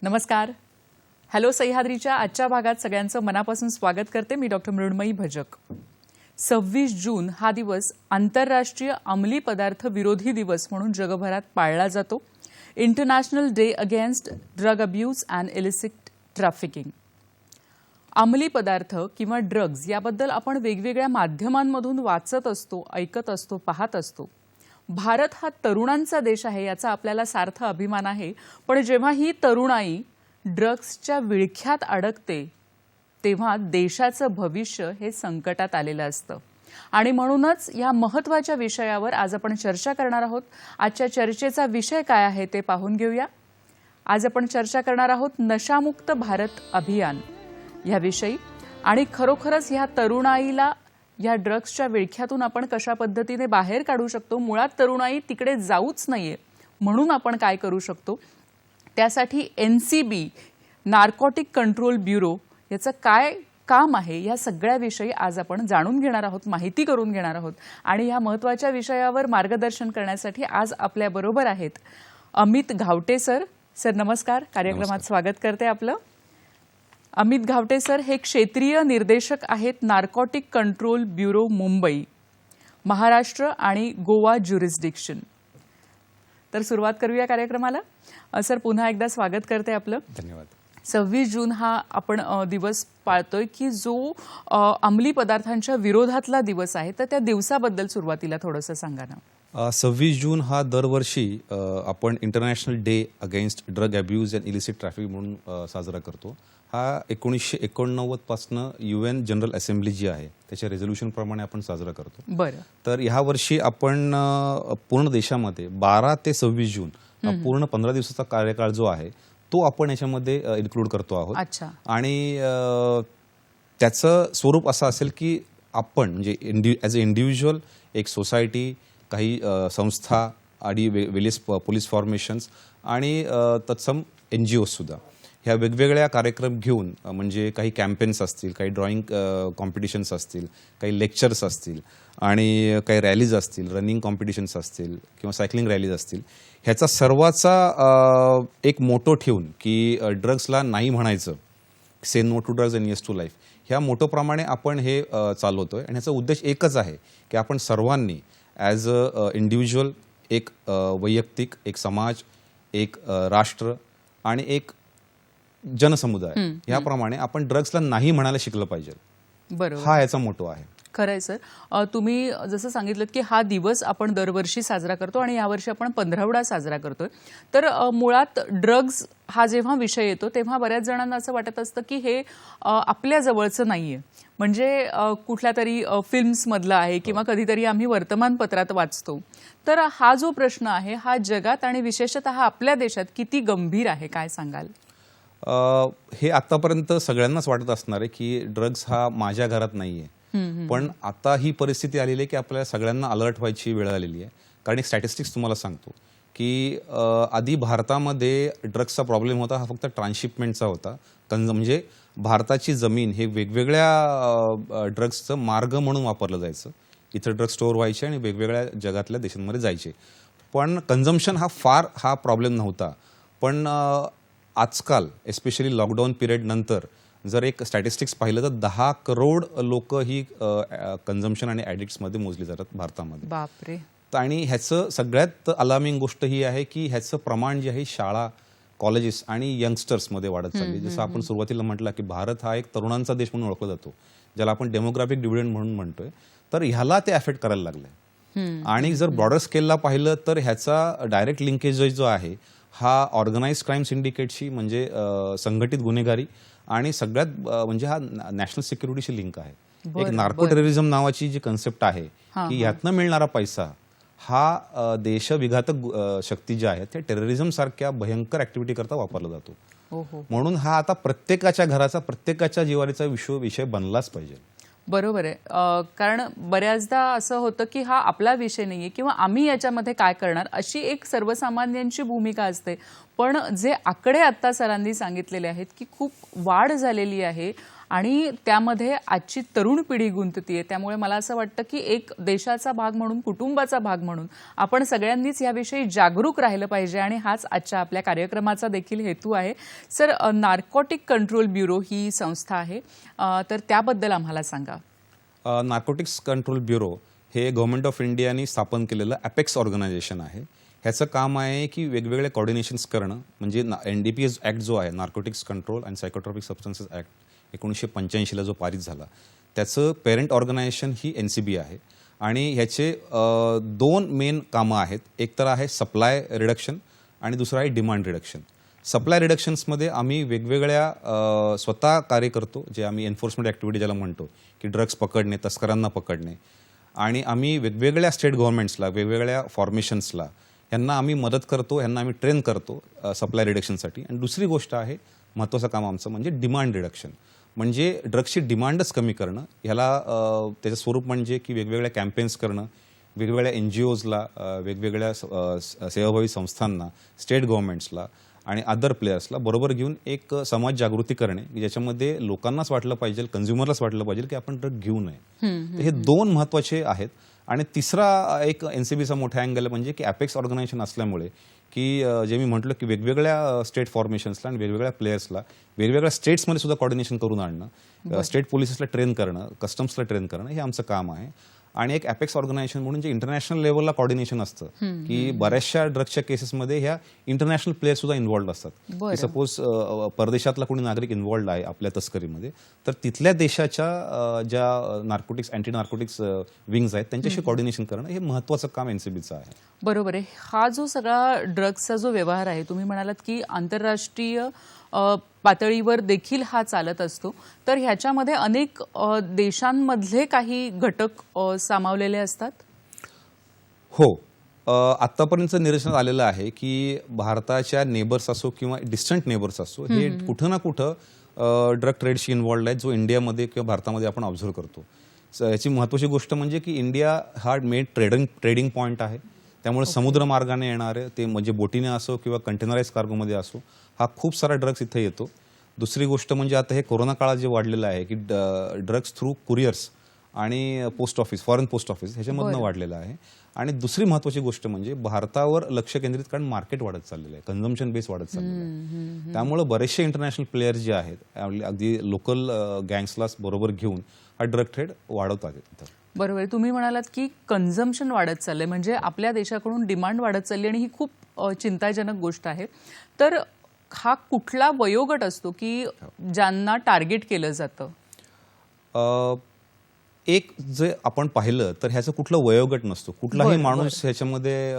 नमस्कार. हॅलो सह्याद्रीच्या आजच्या भागात सगळ्यांचं मनापासून स्वागत करते. मी डॉक्टर मृण्मयी भजक. 26 जून हा दिवस आंतरराष्ट्रीय अंमली पदार्थ विरोधी दिवस म्हणून जगभरात पाळला जातो. International day against drug abuse and illicit trafficking. अंमली पदार्थ किंवा ड्रग्ज याबद्दल आपण वेगवेगळ्या माध्यमांमधून वाचत असतो, ऐकत असतो, पाहत असतो. भारत हा तरुणांचा देश आहे याचा आपल्याला सार्थ अभिमान आहे. पण जेव्हा ही तरुणाई ड्रग्सच्या विळख्यात अडकते तेव्हा देशाचं भविष्य हे संकटात आलेलं असतं. आणि म्हणूनच या महत्त्वाच्या विषयावर आज आपण चर्चा करणार आहोत. आजच्या चर्चेचा विषय काय आहे ते पाहून घेऊया. आज आपण चर्चा करणार आहोत नशामुक्त भारत अभियान याविषयी. आणि खरोखरच ह्या तरुणाईला या ड्रग्सच्या विळख्यातून आपण कशा पद्धतीने बाहेर काढू शकतो. मुळात तरुणाई तिकडे जाऊच नाहीये म्हणून आपण काय करू शकतो. त्यासाठी NCB नार्कोटिक कंट्रोल ब्युरो याचं काय काम आहे या सगळ्याविषयी आज आपण जाणून घेणार आहोत, माहिती करून घेणार आहोत. आणि या महत्त्वाच्या विषयावर मार्गदर्शन करण्यासाठी आज आपल्याबरोबर आहेत अमित घावटे सर. सर नमस्कार. कार्यक्रमात स्वागत करते आपलं. अमित घावटे सर हे क्षेत्रीय निर्देशक आहेत narcotic control bureau Mumbai, Maharashtra आणि गोवा ज्युरिस्डिक्शन. तर सुरुवात करूया कार्यक्रमाला. सर पुन्हा एकदा स्वागत करते आपलं. धन्यवाद. 26 जून हा आपण दिवस पाळतोय की जो अंमली पदार्थांच्या विरोधातला दिवस आहे. तर त्या दिवसाबद्दल सुरुवातीला थोडंसं सांगा ना. 26 जून हा दरवर्षी आपण international day against drug abuse and illicit traffic म्हणून साजरा करतो. हा 1989 पासून UN जनरल असेंब्ली जी आहे त्याच्या रेझोल्युशन प्रमाणे आपण साजरा करतो. बरं. तर ह्या वर्षी आपण पूर्ण देशामध्ये 12 ते 26 जून पूर्ण 15 दिवसाचा कार्यकाळ जो आहे तो आपण याच्यामध्ये इन्क्लूड करतो आहोत. अच्छा. आणि त्याचं स्वरूप असं असेल की आपण म्हणजे ॲज अ इंडिव्हिज्युअल, एक सोसायटी, काही संस्था आणि वेलियस पोलीस फॉर्मेशन्स आणि तत्सम NGOज सुद्धा ह्या वेगवेगळ्या कार्यक्रम घेऊन म्हणजे काही कॅम्पेन्स असतील, काही ड्रॉइंग कॉम्पिटिशन्स असतील, काही लेक्चर्स असतील आणि काही रॅलीज असतील, रनिंग कॉम्पिटिशन्स असतील किंवा सायकलिंग रॅलीज असतील, ह्याचा सर्वाचा एक मोटो ठेवून की ड्रग्सला नाही म्हणायचं, say no to drugs and yes to life, ह्या मोटोप्रमाणे आपण हे चालवतोय. आणि ह्याचा उद्देश एकच आहे की आपण सर्वांनी ॲज अ इंडिव्हिज्युअल, एक वैयक्तिक, एक समाज, एक राष्ट्र आणि एक जनसमुदाय याप्रमाणे आपण ड्रग्सला नाही म्हणायला शिकलं पाहिजे. बरोबर. हा याचा मोटो आहे. खरंय सर. तुम्ही जसं सांगितलं की हा दिवस आपण दरवर्षी साजरा करतो आणि यावर्षी आपण 15वडा साजरा करतोय. तर मुळात ड्रग्ज हा जेव्हा विषय येतो तेव्हा बऱ्याच जणांना असं वाटत असतं की हे आपल्या जवळचं नाहीये, म्हणजे कुठल्या तरी फिल्म्समधलं आहे किंवा कधीतरी आम्ही वर्तमानपत्रात वाचतो. तर हा जो प्रश्न आहे हा जगात आणि विशेषतः आपल्या देशात किती गंभीर आहे, काय सांगाल? हे आतापर्यंत सगळ्यांनाच वाटत असणार आहे की ड्रग्स हा माझ्या घरात नाहीये. पण आता ही परिस्थिती आलेली आहे की आपल्याला सगळ्यांना अलर्ट व्हायची वेळ आलेली आहे. कारण एक स्टॅटिस्टिक्स तुम्हाला सांगतो की आधी भारतामध्ये ड्रग्सचा प्रॉब्लेम होता हा फक्त ट्रान्सशिपमेंटचा होता. म्हणजे भारताची जमीन हे वेगवेगळ्या ड्रग्सचं मार्ग म्हणून वापरलं जायचं. इथं ड्रग्स स्टोअर व्हायचे आणि वेगवेगळ्या जगातल्या देशांमध्ये जायचे. पण कन्झम्पशन हा प्रॉब्लेम नव्हता. पण आजकाल एस्पेशली लॉकडाऊन पिरियड नंतर जर एक स्टॅटिस्टिक्स पाहिलं तर 10 करोड लोक ही कन्झम्पशन आणि ॲडिक्ट्समध्ये मोजली जातात भारतामध्ये. बापरे. आणि ह्याचं सगळ्यात अलार्मिंग गोष्ट ही आहे की ह्याचं प्रमाण जे आहे शाळा, कॉलेजेस आणि यंगस्टर्समध्ये वाढत चालली. जसं आपण सुरुवातीला म्हटलं की भारत हा एक तरुणांचा देश म्हणून ओळखला जातो, ज्याला आपण डेमोग्राफिक डिव्हिडंड म्हणून म्हणतोय. तर ह्याला ते अफेक्ट करायला लागलंय. आणि जर ब्रॉडर स्केलला पाहिलं तर ह्याचा डायरेक्ट लिंकेज जो आहे हा ऑर्गनाइज क्राईम सिंडिकेटशी म्हणजे संघटित गुन्हेगारी आणि सगळ्यात म्हणजे हा नॅशनल सिक्युरिटीशी लिंक आहे. एक नार्को टेररिझम नावाची जी कन्सेप्ट आहे की ह्यातनं मिळणारा पैसा हा देशविघातक शक्ती ज्या आहेत त्या टेररिझम सारख्या भयंकर ऍक्टिव्हिटी करता वापरला जातो. म्हणून हा आता प्रत्येकाच्या घराचा, प्रत्येकाच्या जिव्हारीचा विषय बनलाच पाहिजे. बरोबर आहे. कारण बऱ्याचदा असं होतं की हा आपला विषय नाहीये किंवा आम्ही याच्यामध्ये काय करणार अशी एक सर्वसामान्यांची भूमिका असते. पण जे आकडे आता सरांनी सांगितलेले आहेत की खूप वाढ झालेली आहे आणि त्यामध्ये आजची तरुण पिढी गुंततीये. त्यामुळे मला असं वाटतं की एक देशाचा भाग म्हणून, कुटुंबाचा भाग म्हणून आपण सगळ्यांनीच याविषयी जागरूक राहिलं पाहिजे आणि हाच आजच्या आपल्या कार्यक्रमाचा देखील हेतू आहे. सर, नार्कोटिक कंट्रोल ब्युरो ही संस्था आहे, तर त्याबद्दल आम्हाला सांगा. नार्कोटिक्स कंट्रोल ब्युरो हे गव्हर्नमेंट ऑफ इंडियाने स्थापन केलेलं अपेक्स ऑर्गनायझेशन आहे. ह्याचं काम आहे की वेगवेगळे कॉर्डिनेशन्स करणं, म्हणजे NDPS ॲक्ट जो आहे, narcotics control and psychotropic substances act 1985ला जो पारित झाला, त्याचं पेरेंट ऑर्गनायझेशन ही NCB आहे. आणि ह्याचे 2 मेन कामं आहेत. एक तर आहे सप्लाय रिडक्शन आणि दुसरं आहे डिमांड रिडक्शन. सप्लाय रिडक्शन्समध्ये आम्ही वेगवेगळ्या स्वतः कार्य करतो, जे आम्ही एन्फोर्समेंट ॲक्टिव्हिटी ज्याला म्हणतो, की ड्रग्स पकडणे, तस्करांना पकडणे. आणि आम्ही वेगवेगळ्या स्टेट गव्हर्नमेंट्सला, वेगवेगळ्या फॉर्मेशन्सला ह्यांना आम्ही मदत करतो, ह्यांना आम्ही ट्रेन करतो सप्लाय रिडक्शनसाठी. आणि दुसरी गोष्ट आहे महत्त्वाचं काम आमचं म्हणजे डिमांड रिडक्शन, म्हणजे ड्रग्सची डिमांडच कमी करणं. ह्याला त्याचं स्वरूप म्हणजे की वेगवेगळ्या कॅम्पेन्स करणं, वेगवेगळ्या NGOजला, वेगवेगळ्या सेवाभावी संस्थांना, स्टेट गव्हर्नमेंट्सला आणि अदर प्लेयर्सला बरोबर घेऊन एक समाज जागृती करणे, ज्याच्यामध्ये लोकांनाच वाटलं पाहिजे, कन्झ्युमरलाच वाटलं पाहिजे की आपण ड्रग घेऊ नये. तर हे 2 महत्त्वाचे आहेत. आणि तिसरा एक NCBचा मोठा अँगल म्हणजे की अपेक्स ऑर्गनायझेशन असल्यामुळे की जे मी म्हटलं की वेगवेगळ्या स्टेट फॉर्मेशन्सला आणि वेगवेगळ्या प्लेयर्सला वेगवेगळ्या स्टेट्समध्ये सुद्धा कॉर्डिनेशन करून आणणं, स्टेट पोलिसेसला ट्रेन करणं, कस्टम्सला ट्रेन करणं, हे आमचं काम आहे. आणि एक अपेक्स ऑर्गनायझेशन म्हणून जे इंटरनॅशनल लेवलला कॉर्डिनेशन असतं, की बऱ्याचशा ड्रग्सच्या केसेसमध्ये ह्या इंटरनॅशनल प्लेयर्स सुद्धा इन्व्हॉल्ड असतात. की सपोज परदेशातला कोणी नागरिक इन्व्हॉल्ड आहे आपल्या तस्करीमध्ये, तर तिथल्या देशाच्या ज्या नार्कोटिक्स, अँटी नार्कोटिक्स विंग्स आहेत त्यांच्याशी कॉर्डिनेशन करणं हे महत्त्वाचं काम NCBचं आहे. बरोबर आहे. हा जो सगळा ड्रग्सचा जो व्यवहार आहे, तुम्ही म्हणालात की आंतरराष्ट्रीय पातळीवर देखील हा चालत असतो, तर ह्याच्यामध्ये अनेक देशांमधले काही घटक सामावलेले असतात. हो, आत्तापर्यंत निदर्शनास आलेलं आहे की भारताच्या नेबर्स असो किंवा डिस्टंट नेबर्स असो, हे कुठं ना कुठं ड्रग ट्रेडशी इन्व्हॉल्ड आहेत, जो इंडियामध्ये किंवा भारतामध्ये आपण ऑब्झर्व करतो. याची महत्त्वाची गोष्ट म्हणजे की इंडिया हा मेन ट्रेडिंग पॉईंट आहे. त्यामुळे समुद्रमार्गाने येणारे, ते म्हणजे बोटीने असो किंवा कंटेनराइज कार्गोमध्ये असो, हा खूप सारा ड्रग्स इथे येतो. दुसरी गोष्ट म्हणजे आता हे कोरोना काळात जे वाढलेलं आहे की ड्रग्स थ्रू कुरिअर्स आणि post office, foreign post office ह्याच्यामधनं वाढलेलं आहे. आणि दुसरी महत्त्वाची गोष्ट म्हणजे भारतावर लक्ष केंद्रित, कारण मार्केट वाढत चाललेलं आहे, कन्झम्पशन बेस वाढत चाललेलं आहे. त्यामुळे बरेचसे इंटरनॅशनल प्लेयर्स जे आहेत, अगदी लोकल गँग्सला बरोबर घेऊन हा ड्रग ट्रेड वाढवतात इथं. बरोबर. तुम्ही म्हणालात की कन्झम्पशन वाढत चाललंय, म्हणजे आपल्या देशाकडून डिमांड वाढत चालली आणि ही खूप चिंताजनक गोष्ट आहे. तर हा कुठला वयोगट असतो की ज्यांना टार्गेट केलं जातं? एक जे आपण पाहिलं तर ह्याचं कुठलं वयोगट नसतो, कुठलाही माणूस ह्याच्यामध्ये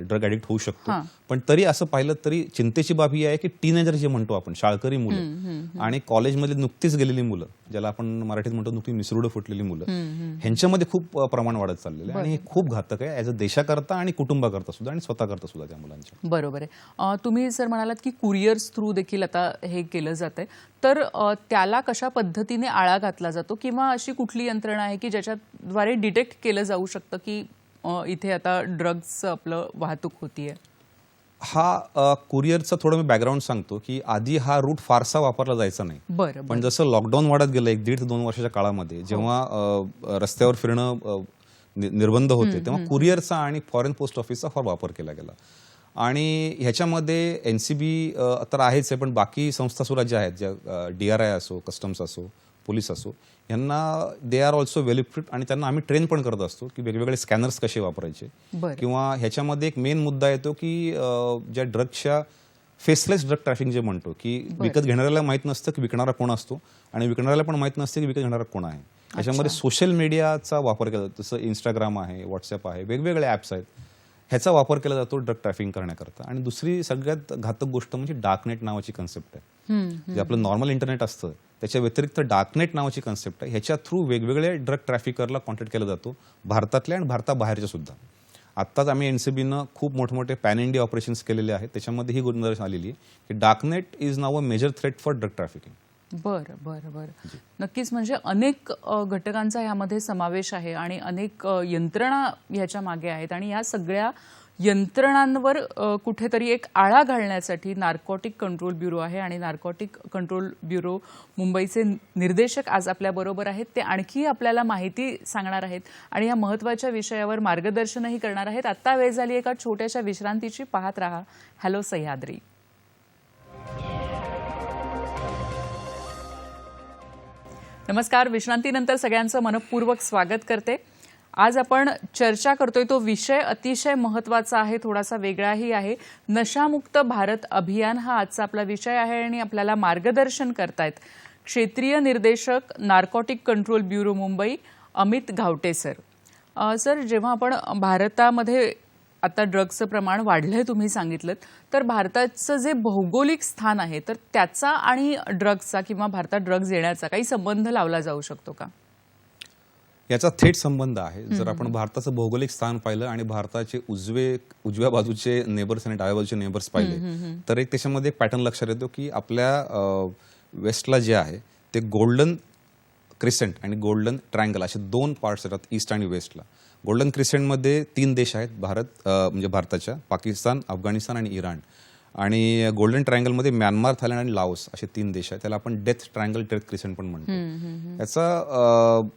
ड्रग ॲडिक्ट होऊ शकतो. पण तरी असं पाहिलं तरी चिंतेची बाब ही आहे की टीनेजर जे म्हणतो आपण, शाळकरी मुलं आणि कॉलेजमध्ये नुकतीच गेलेली मुलं, ज्याला आपण मराठीत म्हणतो नुकती मिसरूड फुटलेली मुलं, ह्यांच्यामध्ये खूप प्रमाण वाढत चाललेलं आहे. आणि हे खूप घातक आहे ॲज अ देशाकरता आणि कुटुंबाकरता सुद्धा आणि स्वतःकरता सुद्धा त्या मुलांच्या. बरोबर आहे. तुम्ही सर म्हणालात की कुरिअर्स थ्रू देखील आता हे केलं जातंय, तर त्याला कशा पद्धतीने आळा घातला जातो, किंवा अशी कुठली यंत्रणा आहे की ज्याच्याद्वारे डिटेक्ट केलं जाऊ शकतं की इथे आता ड्रग्स आपलं वाहतूक होतीये? हा कुरिअरचा थोडं मी बॅकग्राऊंड सांगतो की आधी हा रूट फारसा वापरला जायचा नाही. बरं. पण जसं लॉकडाऊन वाढत गेलं 1.5 ते 2 वर्षाच्या काळामध्ये, जेव्हा रस्त्यावर फिरणं निर्बंध होते, तेव्हा कुरिअरचा आणि फॉरेन पोस्ट ऑफिसचा फार वापर केला गेला. आणि ह्याच्यामध्ये NCB तर आहेच आहे, पण बाकी संस्था सुद्धा ज्या आहेत, ज्या DRI असो, कस्टम्स असो, पोलीस असो, यांना they are also well equipped. आणि त्यांना आम्ही ट्रेन पण करत असतो की वेगवेगळे स्कॅनर्स कसे वापरायचे. किंवा ह्याच्यामध्ये एक मेन मुद्दा येतो की ज्या ड्रग्सच्या फेसलेस ड्रग ट्रॅफिकिंग जे म्हणतो, की विकत घेणाऱ्याला माहीत नसतं की विकणारा कोण असतो आणि विकणाऱ्याला पण माहीत नसतं की विकत घेणारा कोण आहे. याच्यामध्ये सोशल मीडियाचा वापर केला जातो, जसं इंस्टाग्राम आहे, व्हॉट्सअप आहे, वेगवेगळे ॲप्स आहेत, ह्याचा वापर केला जातो ड्रग ट्रॅफिकिंग करण्याकरता. आणि दुसरी सगळ्यात घातक गोष्ट म्हणजे डार्कनेट नावाची कन्सेप्ट आहे. जे आपलं नॉर्मल इंटरनेट असतं त्याच्या व्यतिरिक्त डार्कनेट नावाची कन्सेप्ट आहे. ह्याच्या थ्रू वेगवेगळे ड्रग ट्रॅफिकरला कॉन्टॅक्ट केला जातो, भारतातल्या आणि भारताबाहेरच्या सुद्धा. आत्ताच आम्ही NCBनं खूप मोठमोठे पॅन इंडिया ऑपरेशन्स केलेले आहेत, त्याच्यामध्ये ही गोष्ट आलेली आहे की darknet is now a major threat for drug trafficking. बरं बरं बरं. नक्कीच, म्हणजे अनेक घटकांचा ह्यामध्ये समावेश आहे आणि अनेक यंत्रणा ह्याच्या मागे आहेत. आणि या सगळ्या यंत्रणांवर कुठेतरी एक आळा घालण्यासाठी नार्कोटिक कंट्रोल ब्युरो आहे आणि नार्कोटिक कंट्रोल ब्युरो मुंबईचे निर्देशक आज आपल्याबरोबर आहेत. ते आणखी आपल्याला माहिती सांगणार आहेत आणि या महत्त्वाच्या विषयावर मार्गदर्शनही करणार आहेत. आत्ता वेळ झाली एका छोट्याशा विश्रांतीची. पाहत रहा हॅलो सह्याद्री. नमस्कार. विश्रांतीनंतर सगळ्यांचं मनपूर्वक स्वागत करते. आज आपण चर्चा करतोय तो विषय अतिशय महत्त्वाचा आहे, थोडासा वेगळाही आहे. नशामुक्त भारत अभियान हा आजचा आपला विषय आहे आणि आपल्याला मार्गदर्शन करतायत क्षेत्रीय निर्देशक narcotic control bureau Mumbai Amit Ghawate sir. Sir, जेव्हा आपण भारतामध्ये आता ड्रग्सचं प्रमाण वाढलंय तुम्ही सांगितलं, तर भारताचं जे भौगोलिक स्थान आहे तर त्याचा आणि ड्रग्सचा किंवा भारतात ड्रग्स येण्याचा काही संबंध लावला जाऊ शकतो का? याचा थेट संबंध आहे. जर आपण भारताचं भौगोलिक स्थान पाहिलं आणि भारताचे उजव्या बाजूचे नेबर्स आणि डाव्या बाजूचे नेबर्स पाहिले तर एक त्याच्यामध्ये एक पॅटर्न लक्षात येतो की आपल्या वेस्टला जे आहे ते गोल्डन क्रिसेंट आणि गोल्डन ट्रायंगल असे दोन पार्ट्स येतात ईस्ट आणि वेस्टला. गोल्डन क्रिसेंटमध्ये 3 देश आहेत म्हणजे भारताच्या, पाकिस्तान, अफगाणिस्तान आणि इराण. आणि गोल्डन ट्रायंगलमध्ये म्यानमार, थायलंड आणि लाओस असे 3 देश आहेत. त्याला आपण डेथ ट्रायंगल, डेथ क्रिसेंट पण म्हणतो. याचा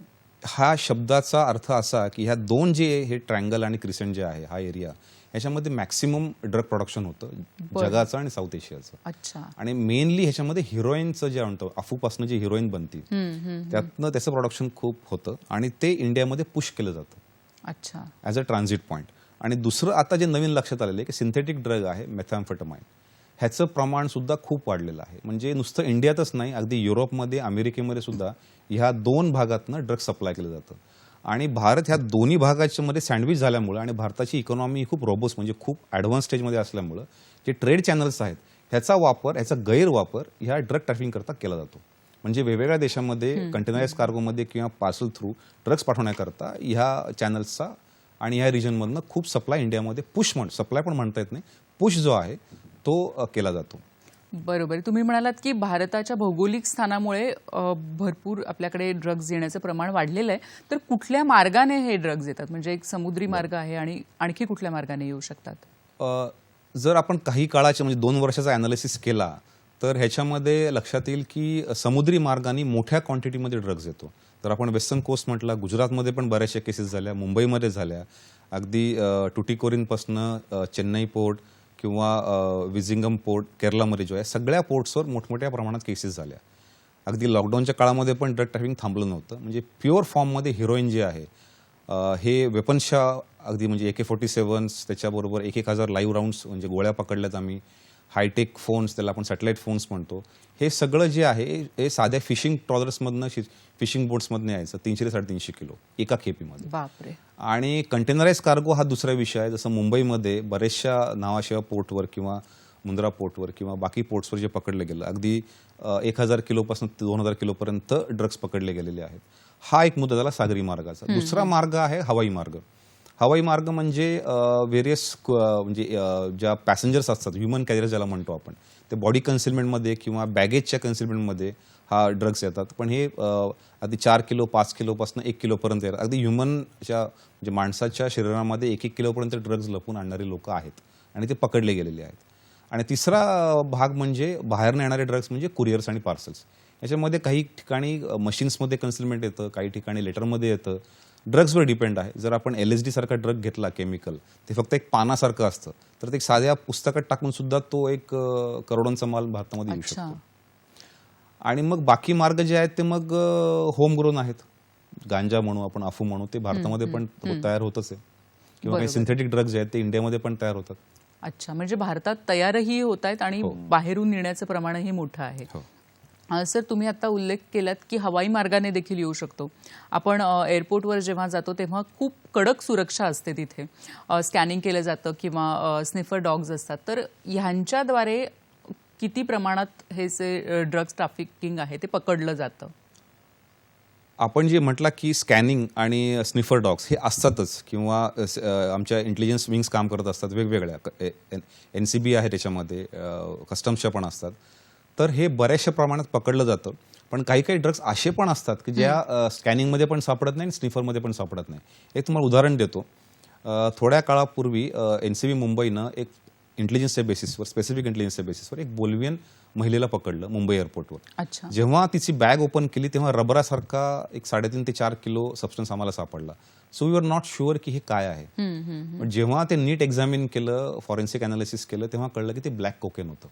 हा शब्दाचा अर्थ असा की ह्या दोन जे हे ट्रायंगल आणि क्रिसेंट जे आहे हा एरिया, याच्यामध्ये मॅक्सिमम ड्रग प्रोडक्शन होतं जगाचं आणि साऊथ एशियाचं. अच्छा. आणि मेनली ह्याच्यामध्ये हिरोईनचं जे म्हणतो, अफूपासून जी हिरोईन बनती त्यातनं त्याचं प्रोडक्शन खूप होतं आणि ते इंडियामध्ये पुश केलं जातं. अच्छा. As a transit point. आणि दुसरं आता जे नवीन लक्षात आलेलं आहे की सिंथेटिक ड्रग आहे मेथॅम्फेटामाइन, ह्याचं प्रमाण सुद्धा खूप वाढलेलं आहे. म्हणजे नुसतं इंडियातच नाही, अगदी युरोपमध्ये, अमेरिकेमध्ये सुद्धा ह्या 2 भागातनं ड्रग सप्लाय केलं जातं. आणि भारत ह्या दोन्ही भागाच्या मध्ये सँडविच झाल्यामुळे आणि भारताची इकॉनॉमी खूप रोबस्ट म्हणजे खूप ॲडव्हान्स स्टेजमध्ये असल्यामुळं जे ट्रेड चॅनल्स आहेत ह्याचा गैरवापर ह्या ड्रग ट्रॅफिकिंग करता केला जातो. म्हणजे वेगवेगळ्या देशांमध्ये कंटेनराइज कार्गोमध्ये किंवा पार्सल थ्रू ड्रग्स पाठवण्याकरता ह्या चॅनल्सचा आणि ह्या रिजनमधनं खूप सप्लाय इंडियामध्ये सप्लाय पण म्हणता येत नाही, पुश जो आहे तो केला जातो. बरोबर. तुम्ही म्हणालात की भारताच्या भौगोलिक स्थानामुळे भरपूर आपल्याकडे ड्रग्ज येण्याचं प्रमाण वाढलेलं आहे. तर कुठल्या मार्गाने हे ड्रग्ज येतात? म्हणजे एक समुद्री मार्ग आहे आणि आणखी कुठल्या मार्गाने येऊ शकतात? जर आपण काही काळाच्या म्हणजे 2 वर्षाचा अनालिसिस केला तर ह्याच्यामध्ये लक्षात येईल की समुद्री मार्गाने मोठ्या क्वांटिटीमध्ये ड्रग्ज येतो. तर आपण वेस्टर्न कोस्ट म्हटला, गुजरातमध्ये पण बऱ्याचशा केसेस झाल्या, मुंबईमध्ये झाल्या, अगदी टुटिकोरिनपासनं चेन्नई पोर्ट किंवा विझिंगम पोर्ट केरळमध्ये जो आहे सगळ्या पोर्ट्सवर मोठमोठ्या प्रमाणात केसेस झाल्या. अगदी लॉकडाऊनच्या काळामध्ये पण ड्रग ट्रॅफिकिंग थांबलं नव्हतं. म्हणजे प्युअर फॉर्ममध्ये हिरोईन जे आहे हे वेपन्सच्या अगदी म्हणजे AK-47 त्याच्याबरोबर 1,000 लाईव्ह राऊंड्स म्हणजे गोळ्या पकडल्यात आम्ही, हायटेक फोन्स त्याला आपण सॅटेलाईट फोन्स म्हणतो, हे सगळं जे आहे हे साध्या फिशिंग ट्रॉलर्समधनं फिशिंग बोट्समधनं यायचं 300 ते 350 किलो एका खेपीमध्ये. बापरे. आणि कंटेनराइज कार्गो हा दुसरा विषय आहे. जसं मुंबईमध्ये बऱ्याचशा नावाशिवा पोर्टवर किंवा मुंद्रा पोर्टवर किंवा बाकी पोर्ट्सवर जे पकडलं गेलं अगदी 1,000 किलोपासून 2,000 किलोपर्यंत ड्रग्स पकडले गेलेले आहेत. हा एक मुद्दा झाला सागरी मार्गाचा. दुसरा मार्ग आहे हवाई मार्ग. हवाई मार्ग म्हणजे व्हेरियस म्हणजे ज्या पॅसेंजर्स असतात, ह्युमन कॅरियर्स ज्याला म्हणतो आपण, ते बॉडी कन्सिलमेंटमध्ये किंवा बॅगेजच्या कन्सिलमेंटमध्ये हा ड्रग्स येतात. पण हे अगदी 4 किलो 5 किलोपासून 1 किलोपर्यंत येतात. अगदी ह्युमनच्या म्हणजे माणसाच्या शरीरामध्ये 1-1 किलोपर्यंत ड्रग्ज लपून आणणारे लोक आहेत आणि ते पकडले गेलेले आहेत. आणि तिसरा भाग म्हणजे बाहेरनं येणारे ड्रग्स म्हणजे कुरिअर्स आणि पार्सल्स. याच्यामध्ये काही ठिकाणी मशीन्समध्ये कन्सिलमेंट येतं, काही ठिकाणी लेटरमध्ये येतं. ड्रग्सवर डिपेंड आहे. जर आपण LSD सारखा ड्रग घेतला केमिकल, ते फक्त एक पानासारखं असतं, तर ते साध्या पुस्तकात टाकून सुद्धा तो एक करोडोंचा माल भारतामध्ये येऊ शकतो. आणि मग बाकी मार्ग जे आहेत ते मग होम ग्रोन आहेत. गांजा म्हणू आपण, अफू म्हणू, ते भारतामध्ये पण तयार होतच आहे. किंवा काही सिंथेटिक ड्रग्ज आहेत ते इंडियामध्ये पण तयार होतात. अच्छा. म्हणजे भारतात तयारही होत आहेत आणि बाहेरून येण्याचं प्रमाणही मोठं आहे. सर, तुम्ही आता उल्लेख केलात की हवाई मार्गाने देखील येऊ शकतो. आपण एअरपोर्टवर जेव्हा जातो तेव्हा खूप कडक सुरक्षा असते, तिथे स्कॅनिंग केलं जातं किंवा स्निफर डॉग्स असतात. तर ह्यांच्याद्वारे किती प्रमाणात हे जे ड्रग्स ट्रॅफिकिंग आहे ते पकडलं जातं? आपण जे म्हटलं की स्कॅनिंग आणि स्निफर डॉग्स हे असतातच किंवा आमच्या इंटेलिजन्स विंग्स काम करत असतात वेगवेगळ्या. NCB आहे त्याच्यामध्ये, कस्टम्सच्या पण असतात. तर हे बऱ्याचशा प्रमाणात पकडलं जातं. पण काही काही ड्रग्स असे पण असतात की ज्या स्कॅनिंगमध्ये पण सापडत नाही आणि स्निफरमध्ये पण सापडत नाही. एक तुम्हाला उदाहरण देतो. थोड्या काळापूर्वी NCB मुंबईनं एक इंटेलिजन्सच्या बेसिसवर, स्पेसिफिक इंटेलिजन्सच्या बेसिसवर एक बोल्वियन महिलेला पकडलं मुंबई एअरपोर्टवर. अच्छा. जेव्हा तिची बॅग ओपन केली तेव्हा रबरासारखा एक 3.5 ते 4 किलो सबस्टन्स आम्हाला सापडला. So we are not sure की हे काय आहे. पण जेव्हा ते नीट एक्झामिन केलं, फॉरेन्सिक अनालिसिस केलं, तेव्हा कळलं की ते ब्लॅक कोकेन होतं.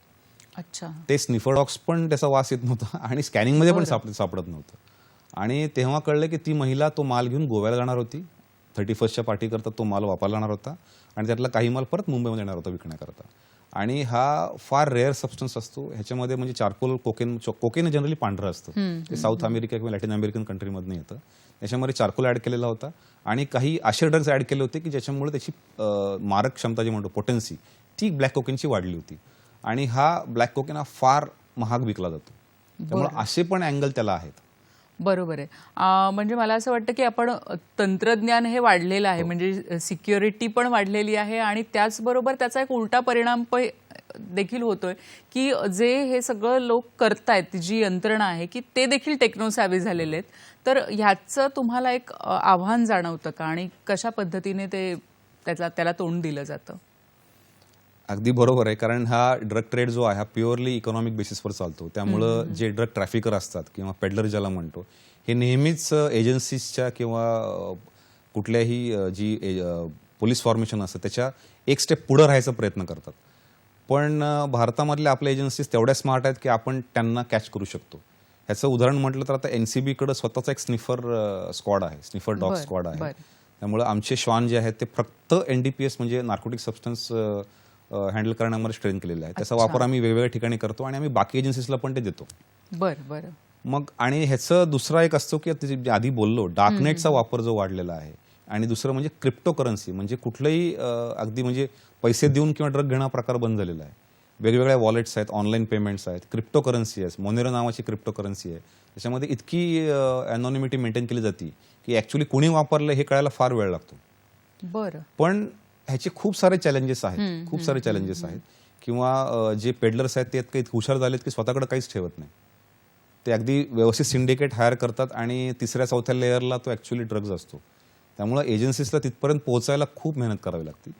अच्छा. ते स्निफरडॉक्स पण त्याचा वास येत नव्हता आणि स्कॅनिंगमध्ये पण सापडत नव्हतं. आणि तेव्हा कळलं की ती महिला तो माल घेऊन गोव्याला जाणार होती. 31st पार्टी करता तो माल वापरला जाणार होता आणि त्यातला काही माल परत मुंबईमध्ये येणार होता विकण्याकरता. आणि हा फार रेअर सबस्टन्स असतो. ह्याच्यामध्ये म्हणजे चारकोल कोकेन जनरली पांढरं असतं. ते साऊथ अमेरिका किंवा लॅटिन अमेरिकन कंट्रीमधनं येतं. त्याच्यामध्ये चारकोल ॲड केलेला होता आणि काही असे ड्रग्ज ॲड केले होते की ज्याच्यामुळे त्याची मारक क्षमता जी म्हणतो पोटेन्सी ती ब्लॅक कोकेनची वाढली होती. आणि हा ब्लॅक कोकेन हा फार महाग विकला जातो. त्यामुळे असे पण अँगल त्याला आहेत. बरोबर आहे. म्हणजे मला असं वाटतं की आपण तंत्रज्ञान हे वाढलेलं आहे, म्हणजे सिक्युरिटी पण वाढलेली आहे आणि त्याचबरोबर त्याचा एक उलटा परिणाम देखील होतोय की जे हे सगळं लोक करतायत, जी यंत्रणा आहे की ते देखील टेक्नो सॅव्ही झालेले आहेत. तर ह्याचं तुम्हाला एक आव्हान जाणवतं का आणि कशा पद्धतीने त्याला तोंड दिलं जातं? अगदी बरोबर आहे. कारण हा ड्रग ट्रेड जो आहे हा प्युअरली इकॉनॉमिक बेसिसवर चालतो. त्यामुळं जे ड्रग ट्रॅफिकर असतात किंवा पेडलर ज्याला म्हणतो, हे नेहमीच एजन्सीजच्या किंवा कुठल्याही जी पोलीस फॉर्मेशन असतं त्याच्या एक स्टेप पुढं राहायचा प्रयत्न करतात. पण भारतामधल्या आपल्या एजन्सीज तेवढ्या स्मार्ट आहेत की आपण त्यांना कॅच करू शकतो. ह्याचं उदाहरण म्हटलं तर आता NCBकडं स्वतःचा एक स्निफर स्क्वॉड आहे, स्निफर डॉग स्क्वॉड आहे. त्यामुळे आमचे श्वान जे आहेत ते फक्त NDPS म्हणजे नार्कोटिक सबस्टन्स हँडल करण्यामध्ये ट्रेन केलेलं आहे. त्याचा वापर आम्ही वेगवेगळ्या ठिकाणी करतो आणि आम्ही बाकी एजन्सीजला पण ते देतो. बरं. मग आणि ह्याचं दुसरा एक असतो की आधी बोललो डार्कनेटचा वापर जो वाढलेला आहे आणि दुसरं म्हणजे क्रिप्टोकरन्सी, म्हणजे कुठलंही अगदी म्हणजे पैसे देऊन किंवा ड्रग घेणं प्रकार बंद झालेला आहे. वेगवेगळ्या वॉलेट्स आहेत, ऑनलाईन पेमेंट्स आहेत, क्रिप्टोकरन्सी आहे, मोनेरो नावाची क्रिप्टोकरन्सी आहे. त्याच्यामध्ये इतकी अनॉनिमिटी मेंटेन केली जाते की ऍक्च्युली कुणी वापरलं हे कळायला फार वेळ लागतो. बरं. पण ह्याचे खूप सारे चॅलेंजेस आहेत. किंवा जे पेडलर्स आहेत ते इतके हुशार झालेत की स्वतःकडे काहीच ठेवत नाही. ते अगदी व्यवस्थित सिंडिकेट हायर करतात आणि 3ऱ्या-4थ्या लेअरला तो ॲक्च्युली ड्रग्ज असतो. त्यामुळे एजन्सीजला तिथपर्यंत पोहोचायला खूप मेहनत करावी लागते.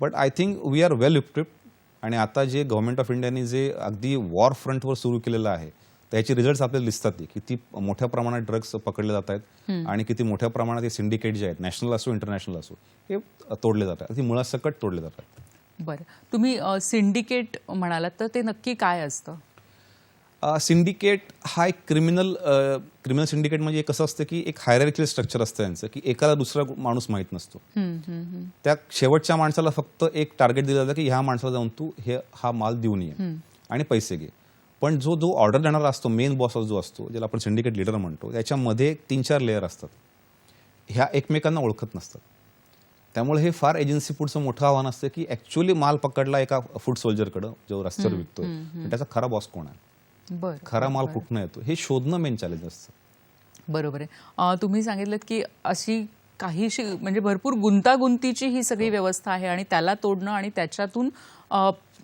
But I think we are well equipped. आणि आता जे गव्हर्नमेंट ऑफ इंडियाने जे अगदी वॉर फ्रंटवर सुरू केलेलं आहे त्याचे रिझल्ट्स आपल्याला दिसतात. किती मोठ्या प्रमाणात ड्रग्स पकडले जात आहेत आणि किती मोठ्या प्रमाणात हे सिंडिकेट जे आहेत, नॅशनल असो इंटरनॅशनल असो, हे तोडले जातात, ती मुळासकट तोडले जातात. बरं. तुम्ही सिंडिकेट म्हणालात तर ते नक्की काय असतं? सिंडिकेट हा एक क्रिमिनल सिंडिकेट म्हणजे कसं असतं की एक हायरार्किकल स्ट्रक्चर असतं यांचं की एकाला दुसरा माणूस माहीत नसतो. त्या शेवटच्या माणसाला फक्त एक टार्गेट दिलं जातं की ह्या माणसाला जाऊन तू हा माल देऊन ये आणि पैसे घे. पण जो ऑर्डर देणारा असतो, मेन बॉस जो असतो, ज्याला आपण सिंडिकेट लीडर म्हणतो, त्याच्यामध्ये 3-4 लेअर असतात. ह्या एकमेकांना ओळखत नसतात. त्यामुळे हे फार एजन्सी पुढचं मोठं आव्हान असतं की ऍक्च्युअली माल पकडला एका फूड सोल्जरकडं जो रस्त्यावर विकतोय, त्याचा खरा बॉस कोण आहे, खरा माल कुठनं येतो हे शोधणं मेन चॅलेंज असतं. बरोबर आहे. तुम्ही सांगितलं की अशी काहीशी म्हणजे भरपूर गुंतागुंतीची ही सगळी व्यवस्था आहे आणि त्याला तोडणं आणि त्याच्यातून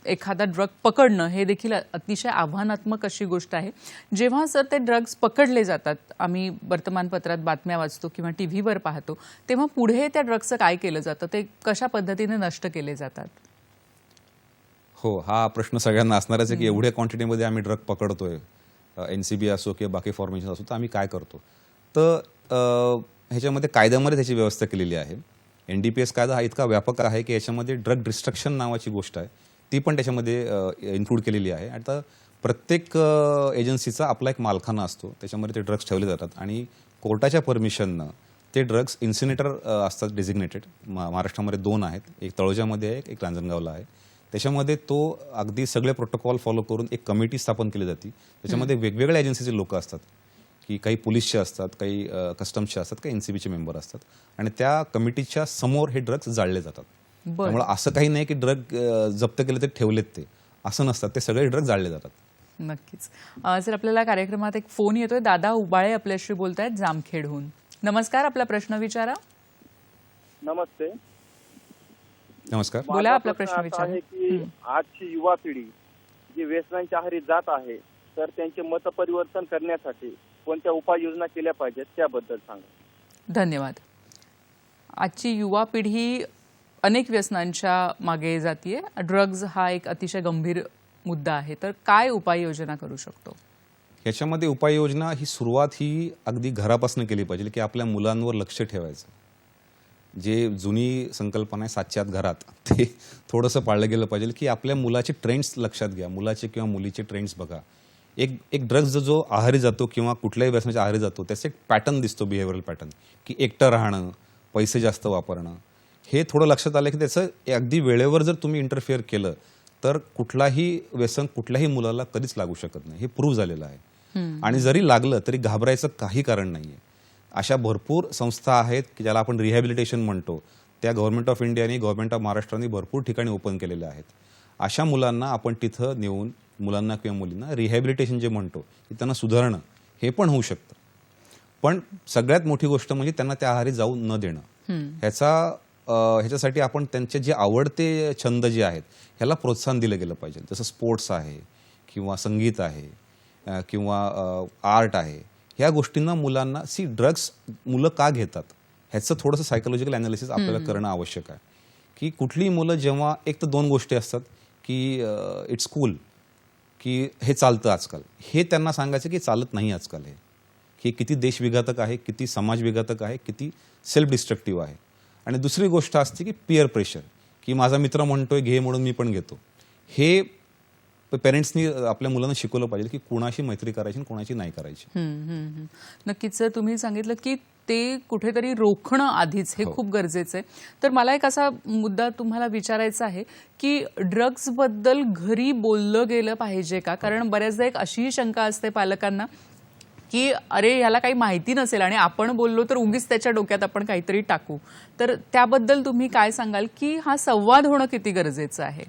एखादा ड्रग पकडणं हे देखील अतिशय आव्हानात्मक अशी गोष्ट आहे. जेव्हा सर ते ड्रग्ज पकडले जातात, आम्ही वर्तमानपत्रात बातम्या वाचतो किंवा टीव्हीवर पाहतो, तेव्हा पुढे त्या ड्रग्जचं काय केलं जातं, ते कशा पद्धतीने नष्ट केले जातात? हो, हा प्रश्न सगळ्यांना असणारच आहे की एवढ्या क्वांटिटीमध्ये आम्ही ड्रग पकडतोय, NCB असो किंवा बाकी फॉर्मेशन असो, तर आम्ही काय करतो. तर ह्याच्यामध्ये कायद्यामध्ये त्याची व्यवस्था केलेली आहे. NDPS कायदा हा इतका व्यापक आहे की याच्यामध्ये ड्रग डिस्ट्रक्शन नावाची गोष्ट आहे, ती पण त्याच्यामध्ये इन्क्लूड केलेली आहे. आता प्रत्येक एजन्सीचा आपला एक मालखाना असतो, त्याच्यामध्ये ते ड्रग्ज ठेवले जातात आणि कोर्टाच्या परमिशननं ते ड्रग्ज इन्सिनेटर असतात डेझिग्नेटेड. महाराष्ट्रामध्ये 2 आहेत, एक तळोजामध्ये आहे, एक रांजणगावला आहे. त्याच्यामध्ये तो अगदी सगळे प्रोटोकॉल फॉलो करून एक कमिटी स्थापन केली जाते. त्याच्यामध्ये वेगवेगळ्या एजन्सीचे लोक असतात, की काही पोलीसचे असतात, काही कस्टम्सचे असतात, काही NCBचे मेंबर असतात आणि त्या कमिटीच्या समोर हे ड्रग्ज जाळले जातात. त्यामुळे असं काही नाही की ड्रग जप्त केले ते ठेवलेत, ते असं नसतात, ते सगळे ड्रग जाळले जातात. नक्कीच. सर, आपल्याला कार्यक्रमात एक फोन येतोय. दादा उबाळे आपल्याशी बोलतायत जामखेडहून. नमस्कार, आपला प्रश्न विचारा. नमस्ते. नमस्कार. बोला, आपला प्रश्न विचारा. आहे की आजची युवा पिढी जी व्यसनांच्या आहारी जात आहे, तर त्यांचे मत परिवर्तन करण्यासाठी कोणत्या उपाययोजना केल्या पाहिजेत त्याबद्दल सांगा. धन्यवाद. आजची युवा पिढी अनेक व्यसनांच्या मागे जातीये. ड्रग्ज हा एक अतिशय गंभीर मुद्दा आहे. तर काय उपाययोजना करू शकतो? ह्याच्यामध्ये उपाययोजना ही सुरुवात ही अगदी घरापासून केली पाहिजे की आपल्या मुलांवर लक्ष ठेवायचं. जे जुनी संकल्पना आहे 7च्या आत घरात, ते थोडंसं पाळलं गेलं पाहिजे की आपल्या मुलाचे ट्रेंड्स लक्षात घ्या, मुलाचे किंवा मुलीचे ट्रेंड्स बघा. एक ड्रग्ज जो आहारी जातो किंवा कुठल्याही व्यसनाच्या आहारी जातो त्याचा एक पॅटर्न दिसतो, बिहेवियरल पॅटर्न, की एकटं राहणं, पैसे जास्त वापरणं. हे थोडं लक्षात आलं की त्याचं अगदी वेळेवर जर तुम्ही इंटरफिअर केलं तर कुठलाही व्यसन कुठल्याही मुलाला कधीच लागू शकत नाही. हे प्रूव्ह झालेलं आहे. आणि जरी लागलं तरी घाबरायचं काही कारण नाही आहे. अशा भरपूर संस्था आहेत की ज्याला आपण रिहॅबिलिटेशन म्हणतो, त्या गव्हर्नमेंट ऑफ इंडिया आणि गव्हर्नमेंट ऑफ महाराष्ट्राने भरपूर ठिकाणी ओपन केलेल्या आहेत. अशा मुलांना आपण तिथं नेऊन मुलांना किंवा मुलींना रिहॅबिलिटेशन जे म्हणतो की त्यांना सुधारणं, हे पण होऊ शकतं. पण सगळ्यात मोठी गोष्ट म्हणजे त्यांना त्या आहारी जाऊ न देणं. ह्याच्यासाठी आपण त्यांचे जे आवडते छंद जे आहेत ह्याला प्रोत्साहन दिलं गेलं पाहिजे. जसं स्पोर्ट्स आहे किंवा संगीत आहे किंवा आर्ट आहे. ह्या गोष्टींना मुलांना ड्रग्स मुलं का घेतात ह्याचं थोडंसं सायकोलॉजिकल ॲनालिसिस आपल्याला करणं आवश्यक आहे. की कुठलीही मुलं जेव्हा एक तर 2 गोष्टी असतात की इट्स कूल, की हे चालतं आजकाल, हे त्यांना सांगायचं की चालत नाही आजकाल. हे किती देशविघातक आहे, किती समाजविघातक आहे, किती सेल्फ डिस्ट्रक्टिव्ह आहे. आणि दुसरी गोष्ट असते की पिअर प्रेशर, की माझा मित्र म्हणतोय घे म्हणून मी पण घेतो. हे पेरेंट्सनी आपल्या मुलांना शिकवलं पाहिजे की कुणाशी मैत्री करायची आणि कुणाची नाही करायची. नक्कीच सर, तुम्ही सांगितलं की ते कुठेतरी रोखणं आधीच हे खूप गरजेचं आहे. तर मला एक असा मुद्दा तुम्हाला विचारायचा आहे की ड्रग्सबद्दल घरी बोललं गेलं पाहिजे का? कारण बऱ्याचदा एक अशीही शंका असते पालकांना की अरे ह्याला काही माहिती नसेल आणि आपण बोललो तर उगीच त्याच्या डोक्यात आपण काहीतरी टाकू. तर त्याबद्दल तुम्ही काय सांगाल की हा संवाद होणं किती गरजेचं आहे?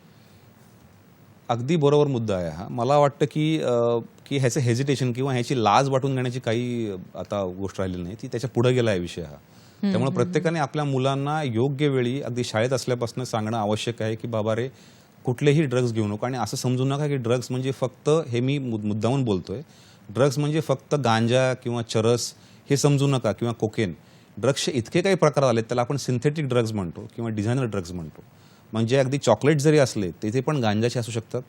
अगदी बरोबर मुद्दा आहे हा. मला वाटतं की ह्याचं हेजिटेशन किंवा ह्याची लाज वाटून घेण्याची काही आता गोष्ट राहिलेली नाही. ती त्याच्या पुढे गेला आहे विषय हा. त्यामुळे प्रत्येकाने आपल्या मुलांना योग्य वेळी अगदी शाळेत असल्यापासून सांगणं आवश्यक आहे की बाबा रे, कुठलेही ड्रग्ज घेऊ नका. आणि असं समजू नका की ड्रग्ज म्हणजे फक्त, हे मी मुद्दामून बोलतोय, ड्रग्ज म्हणजे फक्त गांजा किंवा चरस हे समजू नका, किंवा कोकेन. ड्रग्सचे इतके काही प्रकार आले त्याला आपण सिंथेटिक ड्रग्ज म्हणतो किंवा डिझायनर ड्रग्ज म्हणतो. म्हणजे अगदी चॉकलेट जरी असले तिथे पण गांजाचे असू शकतात,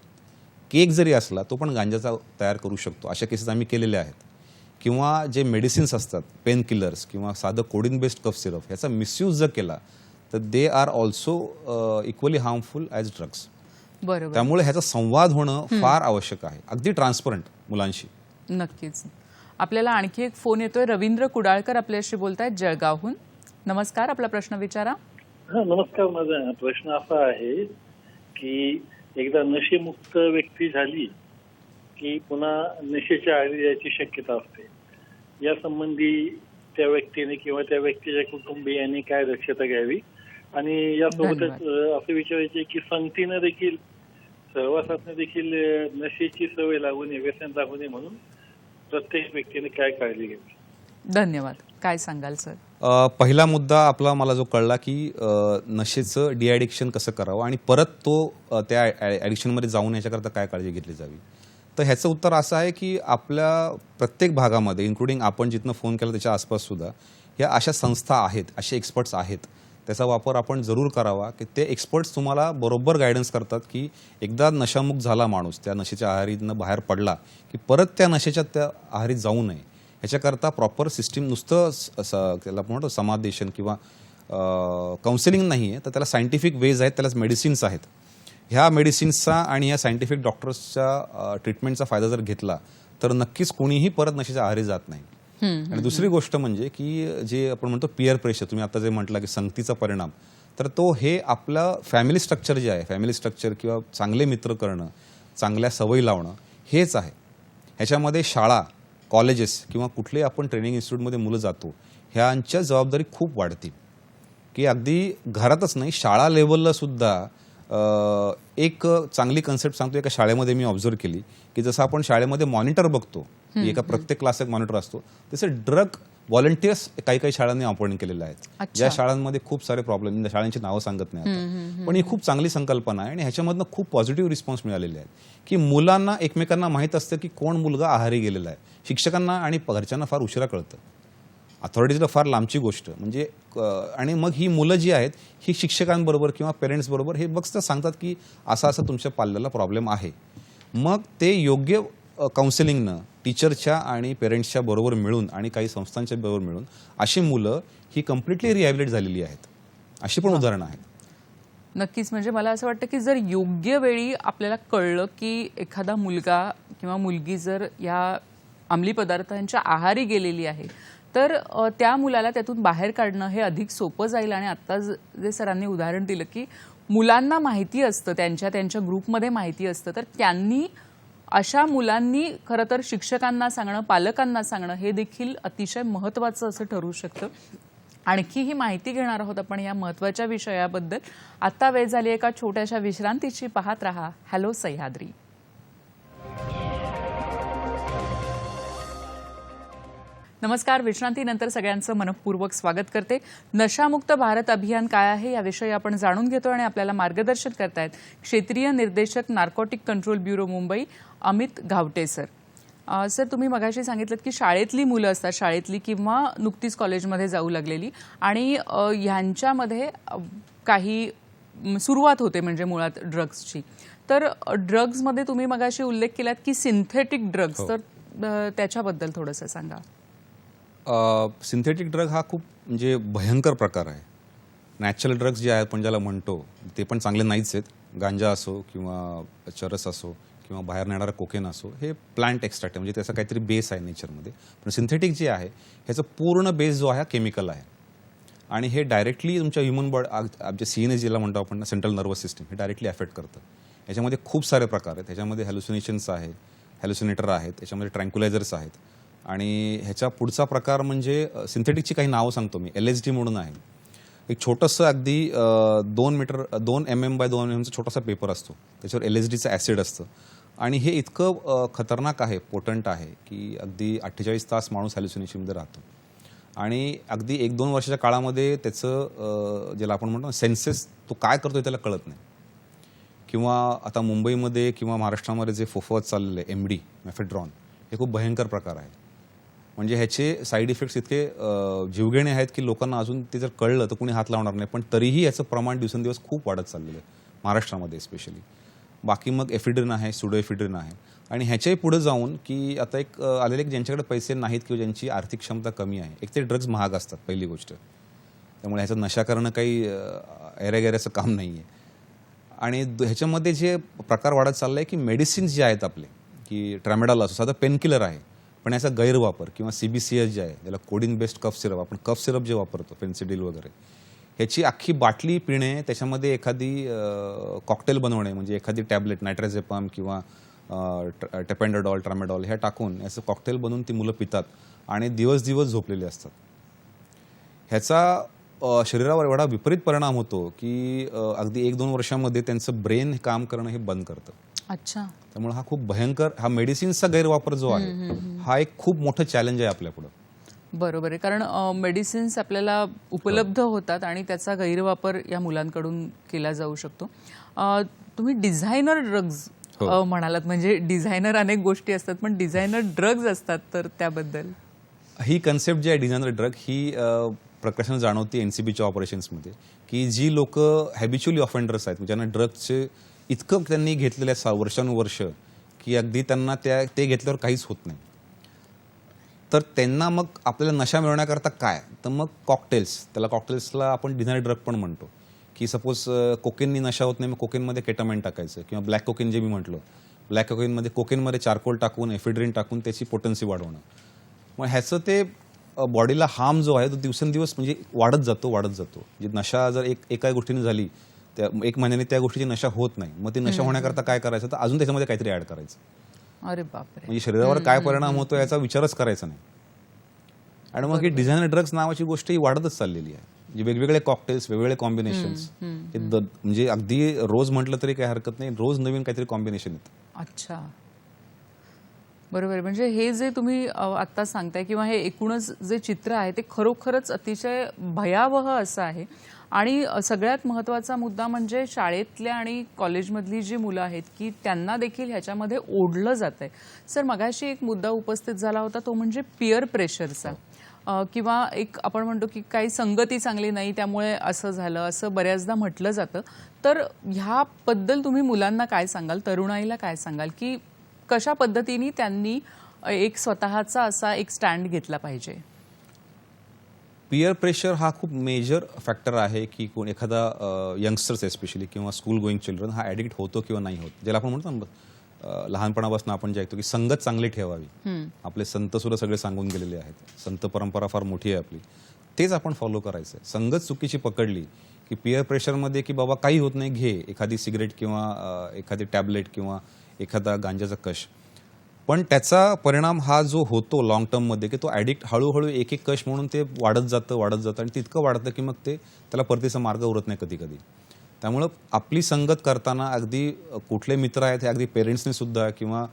केक जरी असला तो पण गांजाचा तयार करू शकतो. अशा केसेस आम्ही केलेल्या आहेत. किंवा जे मेडिसिन्स असतात, पेन किलर्स किंवा साधं कोडिन बेस्ड कफ सिरप, ह्याचा मिसयूज जर केला तर they are also equally harmful as drugs. बरोबर. त्यामुळे ह्याचा संवाद होणं फार आवश्यक आहे, अगदी ट्रान्सपरंट मुलांशी. नक्कीच. आपल्याला आणखी एक फोन येतोय. रवींद्र कुडाळकर आपल्याशी बोलतायत जळगावहून. नमस्कार, आपला प्रश्न विचारा. नमस्कार. माझा प्रश्न असा आहे की एकदा नशेमुक्त व्यक्ती झाली की पुन्हा नशेच्या आहारी जायची शक्यता असते. या संबंधी त्या व्यक्तीने किंवा त्या व्यक्तीच्या कुटुंबियांनी काय दक्षता घ्यावी? आणि यासोबतच असं विचारायचे की संगतीनं देखील, सहवासातनं देखील नशेची सवय लागू नये, व्यसन लागू नये म्हणून प्रत्येक व्यक्तीने काय काळजी घ्यावी? धन्यवाद. काय सांगाल सर? पहिला मुद्दा आपला मला जो कळला की नशेचं डिॲडिक्शन कसं करावं आणि परत तो त्या ॲडिक्शनमध्ये जाऊन याच्याकरता काय काळजी घेतली जावी. तर ह्याचं उत्तर असं आहे की आपल्या प्रत्येक भागामध्ये, इन्क्लुडिंग आपण जिथनं फोन केला त्याच्या आसपाससुद्धा, ह्या अशा संस्था आहेत, असे एक्सपर्ट्स आहेत. त्याचा वापर आपण जरूर करावा की ते एक्सपर्ट्स तुम्हाला बरोबर गायडन्स करतात की एकदा नशामुक्त झाला माणूस, त्या नशेच्या आहारीनं बाहेर पडला की परत त्या नशेच्या त्या आहारीत जाऊ नये. ह्याच्याकरता प्रॉपर सिस्टीम, नुसतं त्याला म्हणतो समादेशन किंवा काउन्सिलिंग नाही आहे, तर त्याला सायंटिफिक वेज आहेत, त्याला मेडिसिन्स आहेत. ह्या मेडिसिन्सचा आणि ह्या सायंटिफिक डॉक्टर्सच्या ट्रीटमेंटचा फायदा जर घेतला तर नक्कीच कोणीही परत नशेच्या आहारी जात नाही. आणि दुसरी गोष्ट म्हणजे की जे आपण म्हणतो पिअर प्रेशर, तुम्ही आता जे म्हटलं की संगतीचा परिणाम, तर तो हे आपलं फॅमिली स्ट्रक्चर जे आहे, फॅमिली स्ट्रक्चर किंवा चांगले मित्र करणं, चांगल्या सवयी लावणं, हेच आहे. ह्याच्यामध्ये शाळा, कॉलेजेस किंवा कुठलेही आपण ट्रेनिंग इन्स्टिट्यूटमध्ये मुलं जातो, ह्यांच्या जबाबदारी खूप वाढते. की अगदी घरातच नाही, शाळा लेवलला सुद्धा एक चांगली कन्सेप्ट सांगतो. एका शाळेमध्ये मी ऑब्झर्व केली की जसं आपण शाळेमध्ये मॉनिटर बघतो, एका प्रत्येक क्लास एक मॉनिटर असतो, तसे ड्रग व्हॉलंटियर्स काही काही शाळांनी अपॉइंट केलेले आहेत. ज्या शाळांमध्ये खूप सारे प्रॉब्लेम, शाळांची नावं सांगत नाही आता, पण ही खूप चांगली संकल्पना आहे आणि ह्याच्यामधनं खूप पॉझिटिव्ह रिस्पॉन्स मिळालेले आहेत की मुलांना एकमेकांना माहीत असतं की कोण मुलगा आहारी गेलेला आहे. शिक्षकांना आणि घरच्यांना फार उशिरा कळतं, अथॉरिटीजला फार लांबची गोष्ट. म्हणजे आणि मग ही मुलं जी आहेत ही शिक्षकांबरोबर किंवा पेरेंट्सबरोबर हे फक्त सांगतात की असा असा तुमच्या पाल्याला प्रॉब्लेम आहे. मग ते योग्य काउन्सिलिंगनं टीचरच्या आणि पेरेंट्सच्या बरोबर मिळून आणि काही संस्थांच्या बरोबर मिळून अशी मुलं ही कम्प्लिटली रिहॅबिलिट झालेली आहेत. अशी पण उदाहरणं आहेत. नक्कीच. म्हणजे मला असं वाटतं की जर योग्य वेळी आपल्याला कळलं की एखादा मुलगा किंवा मुलगी जर या अंमली पदार्थांच्या आहारी गेलेली आहे तर त्या मुलाला त्यातून बाहेर काढणं हे अधिक सोपं जाईल. आणि आत्ता जे सरांनी उदाहरण दिलं की मुलांना माहिती असतं, त्यांच्या ग्रुपमध्ये माहिती असतं, तर त्यांनी अशा मुलांनी खरं तर शिक्षकांना सांगणं, पालकांना सांगणं हे देखील अतिशय महत्त्वाचं असं ठरू शकतं. आणखी ही माहिती घेणार आहोत आपण या महत्त्वाच्या विषयाबद्दल. आता वेळ झाली एका छोट्याशा विश्रांतीची. पाहत रहा हॅलो सह्याद्री. नमस्कार. विश्रांतीनंतर सगळ्यांचं मनपूर्वक स्वागत करते. नशामुक्त भारत अभियान काय आहे याविषयी आपण जाणून घेतो आणि आपल्याला मार्गदर्शन करतायत क्षेत्रीय निर्देशक narcotic control bureau Mumbai Amit Ghawate sir. Sir, तुम्ही मगाशी सांगितलं की शाळेतली मुलं असतात, शाळेतली किंवा नुकतीच कॉलेजमध्ये जाऊ लागलेली, आणि ह्यांच्यामध्ये काही सुरुवात होते म्हणजे मुळात ड्रग्सची. तर ड्रग्समध्ये तुम्ही मगाशी उल्लेख केलात की सिंथेटिक ड्रग्स, तर त्याच्याबद्दल थोडंसं सांगा. सिंथेटिक ड्रग हा खूप म्हणजे भयंकर प्रकार आहे. नॅचरल ड्रग्स जे आहेत आपण ज्याला म्हणतो ते पण चांगले नाहीच आहेत. गांजा असो किंवा चरस असो किंवा बाहेर नेणारा कोकेन असो, हे प्लांट एक्स्ट्रॅक्ट आहे, म्हणजे त्याचा काहीतरी बेस आहे नेचरमध्ये. पण सिंथेटिक जे आहे ह्याचा पूर्ण बेस जो आहे केमिकल आहे आणि हे डायरेक्टली तुमच्या ह्युमन बॉडी, आमच्या CNS ज्याला म्हणतो आपण सेंट्रल नर्वस सिस्टम, हे डायरेक्टली अफेक्ट करतं. याच्यामध्ये खूप सारे प्रकार आहेत. ह्याच्यामध्ये हॅल्युसिनेशन्स आहे, हॅल्युसिनेटर आहेत, त्याच्यामध्ये ट्रँक्युलायझर्स आहेत. आणि ह्याच्या पुढचा प्रकार म्हणजे सिंथेटिकची काही नावं सांगतो मी. LSD म्हणून आहे. एक छोटंसं अगदी 2 mm बाय 2 mm छोटासा पेपर असतो, त्याच्यावर LSDचं ॲसिड असतं आणि हे इतकं खतरनाक आहे, पोटंट आहे की अगदी 48 तास माणूस हॅल्युसिनेशनमध्ये राहतो. आणि अगदी 1-2 वर्षाच्या काळामध्ये त्याचं ज्याला आपण म्हणतो सेन्सेस, तो काय करतोय त्याला कळत नाही. किंवा आता मुंबईमध्ये किंवा महाराष्ट्रामध्ये जे फोफवत चाललेलं आहे MD, मेफेड्रॉन, हे खूप भयंकर प्रकार आहे. म्हणजे ह्याचे साईड इफेक्ट्स इतके जीवघेणे आहेत की लोकांना अजून ते जर कळलं तर कुणी हात लावणार नाही. पण तरीही याचं प्रमाण दिवसेंदिवस खूप वाढत चाललेलं आहे महाराष्ट्रामध्ये स्पेशली. बाकी मग एफिड्रिन आहे, सुडो एफिड्रिन आहे. आणि ह्याच्याही पुढे जाऊन की आता एक आलेले की ज्यांच्याकडे पैसे नाहीत किंवा ज्यांची आर्थिक क्षमता कमी आहे, एक ते ड्रग्ज महाग असतात पहिली गोष्ट. त्यामुळे ह्याचा नशा करणं काही एरेगेऱ्याचं काम नाही आहे. आणि ह्याच्यामध्ये जे प्रकार वाढत चालला आहे की मेडिसिन्स जे आहेत आपले, की ट्रॅमेडॉल असो, साधा पेनकिलर आहे, पण याचा गैरवापर किंवा CBCS जे आहे, ज्याला कोडिन बेस्ड कफ सिरप, आपण कफ सिरप जे वापरतो पेन्सिडिल वगैरे, ह्याची अख्खी बाटली पिणे, त्याच्यामध्ये एखादी कॉकटेल बनवणे, म्हणजे एखादी टॅबलेट नायट्राझेपाम किंवा टेपेंडाडॉल, ट्रामेडॉल ह्या टाकून याचं कॉकटेल बनवून ती मुलं पितात आणि दिवस झोपलेली असतात. ह्याचा शरीरावर एवढा विपरीत परिणाम होतो की अगदी 1-2 वर्षामध्ये त्यांचं ब्रेन काम करणं हे बंद करतं. अच्छा. त्यामुळे हा खूप भयंकर, हा मेडिसिन्सचा गैरवापर जो आहे हा एक खूप मोठं चॅलेंज आहे आपल्यापुढं. बरोबर आहे. कारण मेडिसिन्स आपल्याला उपलब्ध होतात आणि त्याचा गैरवापर या मुलांकडून केला जाऊ शकतो. तुम्ही डिझायनर ड्रग्ज म्हणालात, म्हणजे डिझायनर अनेक गोष्टी असतात पण डिझायनर ड्रग्ज असतात, तर त्याबद्दल? ही कन्सेप्ट जी आहे डिझायनर ड्रग, ही प्रकर्षाने जाणवती NCBच्या ऑपरेशन्समध्ये, की जी लोक हॅबिच्युअली ऑफेंडर्स आहेत, ज्यांना ड्रग्सचे इतकं त्यांनी घेतलेलं आहे वर्षानुवर्ष की अगदी त्यांना ते घेतल्यावर काहीच होत नाही. तर त्यांना मग आपल्याला नशा मिळवण्याकरता काय, तर मग कॉकटेल्स, कॉकटेल्सला आपण डिझायनर ड्रग पण म्हणतो. की सपोज कोकेननी नशा होत नाही, मग कोकेनमध्ये केटामाइन टाकायचं, किंवा ब्लॅक कोकेन जे मी म्हटलं, ब्लॅक कोकेनमध्ये कोकेनमध्ये चारकोल टाकून, एफिड्रिन टाकून त्याची पोटन्सी वाढवणं. मग ह्याचं ते बॉडीला हार्म जो आहे तो दिवसेंदिवस म्हणजे वाढत जातो. म्हणजे नशा जर एका गोष्टीने झाली, त्या 1 महिन्याने त्या गोष्टीची नशा होत नाही, मग ती नशा होण्याकरता काय करायचं, तर अजून त्याच्यामध्ये काहीतरी ऍड करायचं. अरे बापरे. म्हणजे शरीरावर काय परिणाम होतो याचा विचारच करायचा नाही. आणि मग ही डिझायनर ड्रग्स नावाची गोष्ट ही वाढतच चाललेली आहे. म्हणजे वेगवेगळे कॉकटेल्स, वेगवेगळे कॉम्बिनेशन्स, म्हणजे अगदी रोज म्हटलं तरी काही हरकत नाही, रोज नवीन काहीतरी कॉम्बिनेशन येतं. अच्छा, बरोबर. म्हणजे हे जे तुम्ही आत्ता सांगताय किंवा हे एकूणच जे चित्र आहे ते खरोखरच अतिशय भयावह असं आहे. आणि सगळ्यात महत्त्वाचा मुद्दा म्हणजे शाळेतल्या आणि कॉलेजमधली जी मुलं आहेत की त्यांना देखील ह्याच्यामध्ये ओढलं जात आहे. सर, मगाशी एक मुद्दा उपस्थित झाला होता, तो म्हणजे पिअर प्रेशरचा. किंवा एक आपण म्हणतो की काही संगती चांगली नाही त्यामुळे असं झालं, असं बऱ्याचदा म्हटलं जातं. तर ह्याबद्दल तुम्ही मुलांना काय सांगाल, तरुणाईला काय सांगाल, की कशा पद्धतीने त्यांनी एक स्वतःचा असा एक स्टँड घेतला पाहिजे? पियर प्रेशर हा खूप मेजर फॅक्टर आहे की कोण एखादा यंगस्टर्स एस्पेशली किंवा स्कूल गोईंग चिल्ड्रन हा ॲडिक्ट होतो किंवा नाही होत. ज्याला आपण म्हणतो ना लहानपणापासून आपण जे ऐकतो की संगत चांगली ठेवावी. आपले संत सुद्धा सगळे सांगून गेलेले आहेत. संत परंपरा फार मोठी आहे आपली. तेच आपण फॉलो करायचं आहे. संगत चुकीची पकडली की पियर प्रेशरमध्ये की बाबा काही होत नाही, घे एखादी सिगरेट किंवा एखादी टॅबलेट किंवा एखादा गांजाचा कश. पण त्याचा परिणाम हा जो होतो लॉंग टर्ममध्ये की तो ॲडिक्ट हळूहळू एक एक कश म्हणून ते वाढत जातं आणि तितकं वाढतं की मग ते त्याला परतीचा मार्ग उरत नाही कधी कधी. त्यामुळं आपली संगत करताना अगदी कुठले मित्र आहेत हे अगदी पेरेंट्सने सुद्धा किंवा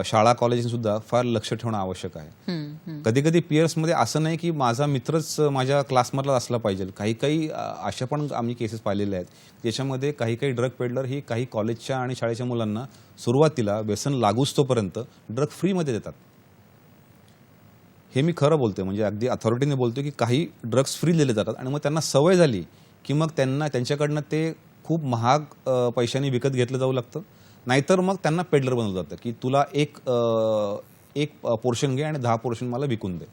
शाळा कॉलेजने सुद्धा फार लक्ष ठेवणं आवश्यक आहे. कधी कधी पियर्समध्ये असं नाही की माझा मित्रच माझ्या क्लासमधला असला पाहिजे. काही अशा पण आम्ही केसेस पाहिलेले आहेत ज्याच्यामध्ये काही ड्रग पेडलर ही काही कॉलेजच्या आणि शाळेच्या मुलांना सुरुवातीला व्यसन लागूच तोपर्यंत ड्रग फ्रीमध्ये देतात. हे मी खरं बोलतोय, म्हणजे अगदी अथॉरिटीने बोलतोय की काही ड्रग्स फ्री दिले जातात आणि मग त्यांना सवय झाली की मग त्यांच्याकडनं ते खूप महाग पैशांनी विकत घेतलं जाऊ लागतं. नाहीतर मग त्यांना पेडलर बनवलं जातं की तुला एक पोर्शन घे आणि 10 पोर्शन मला विकून दे.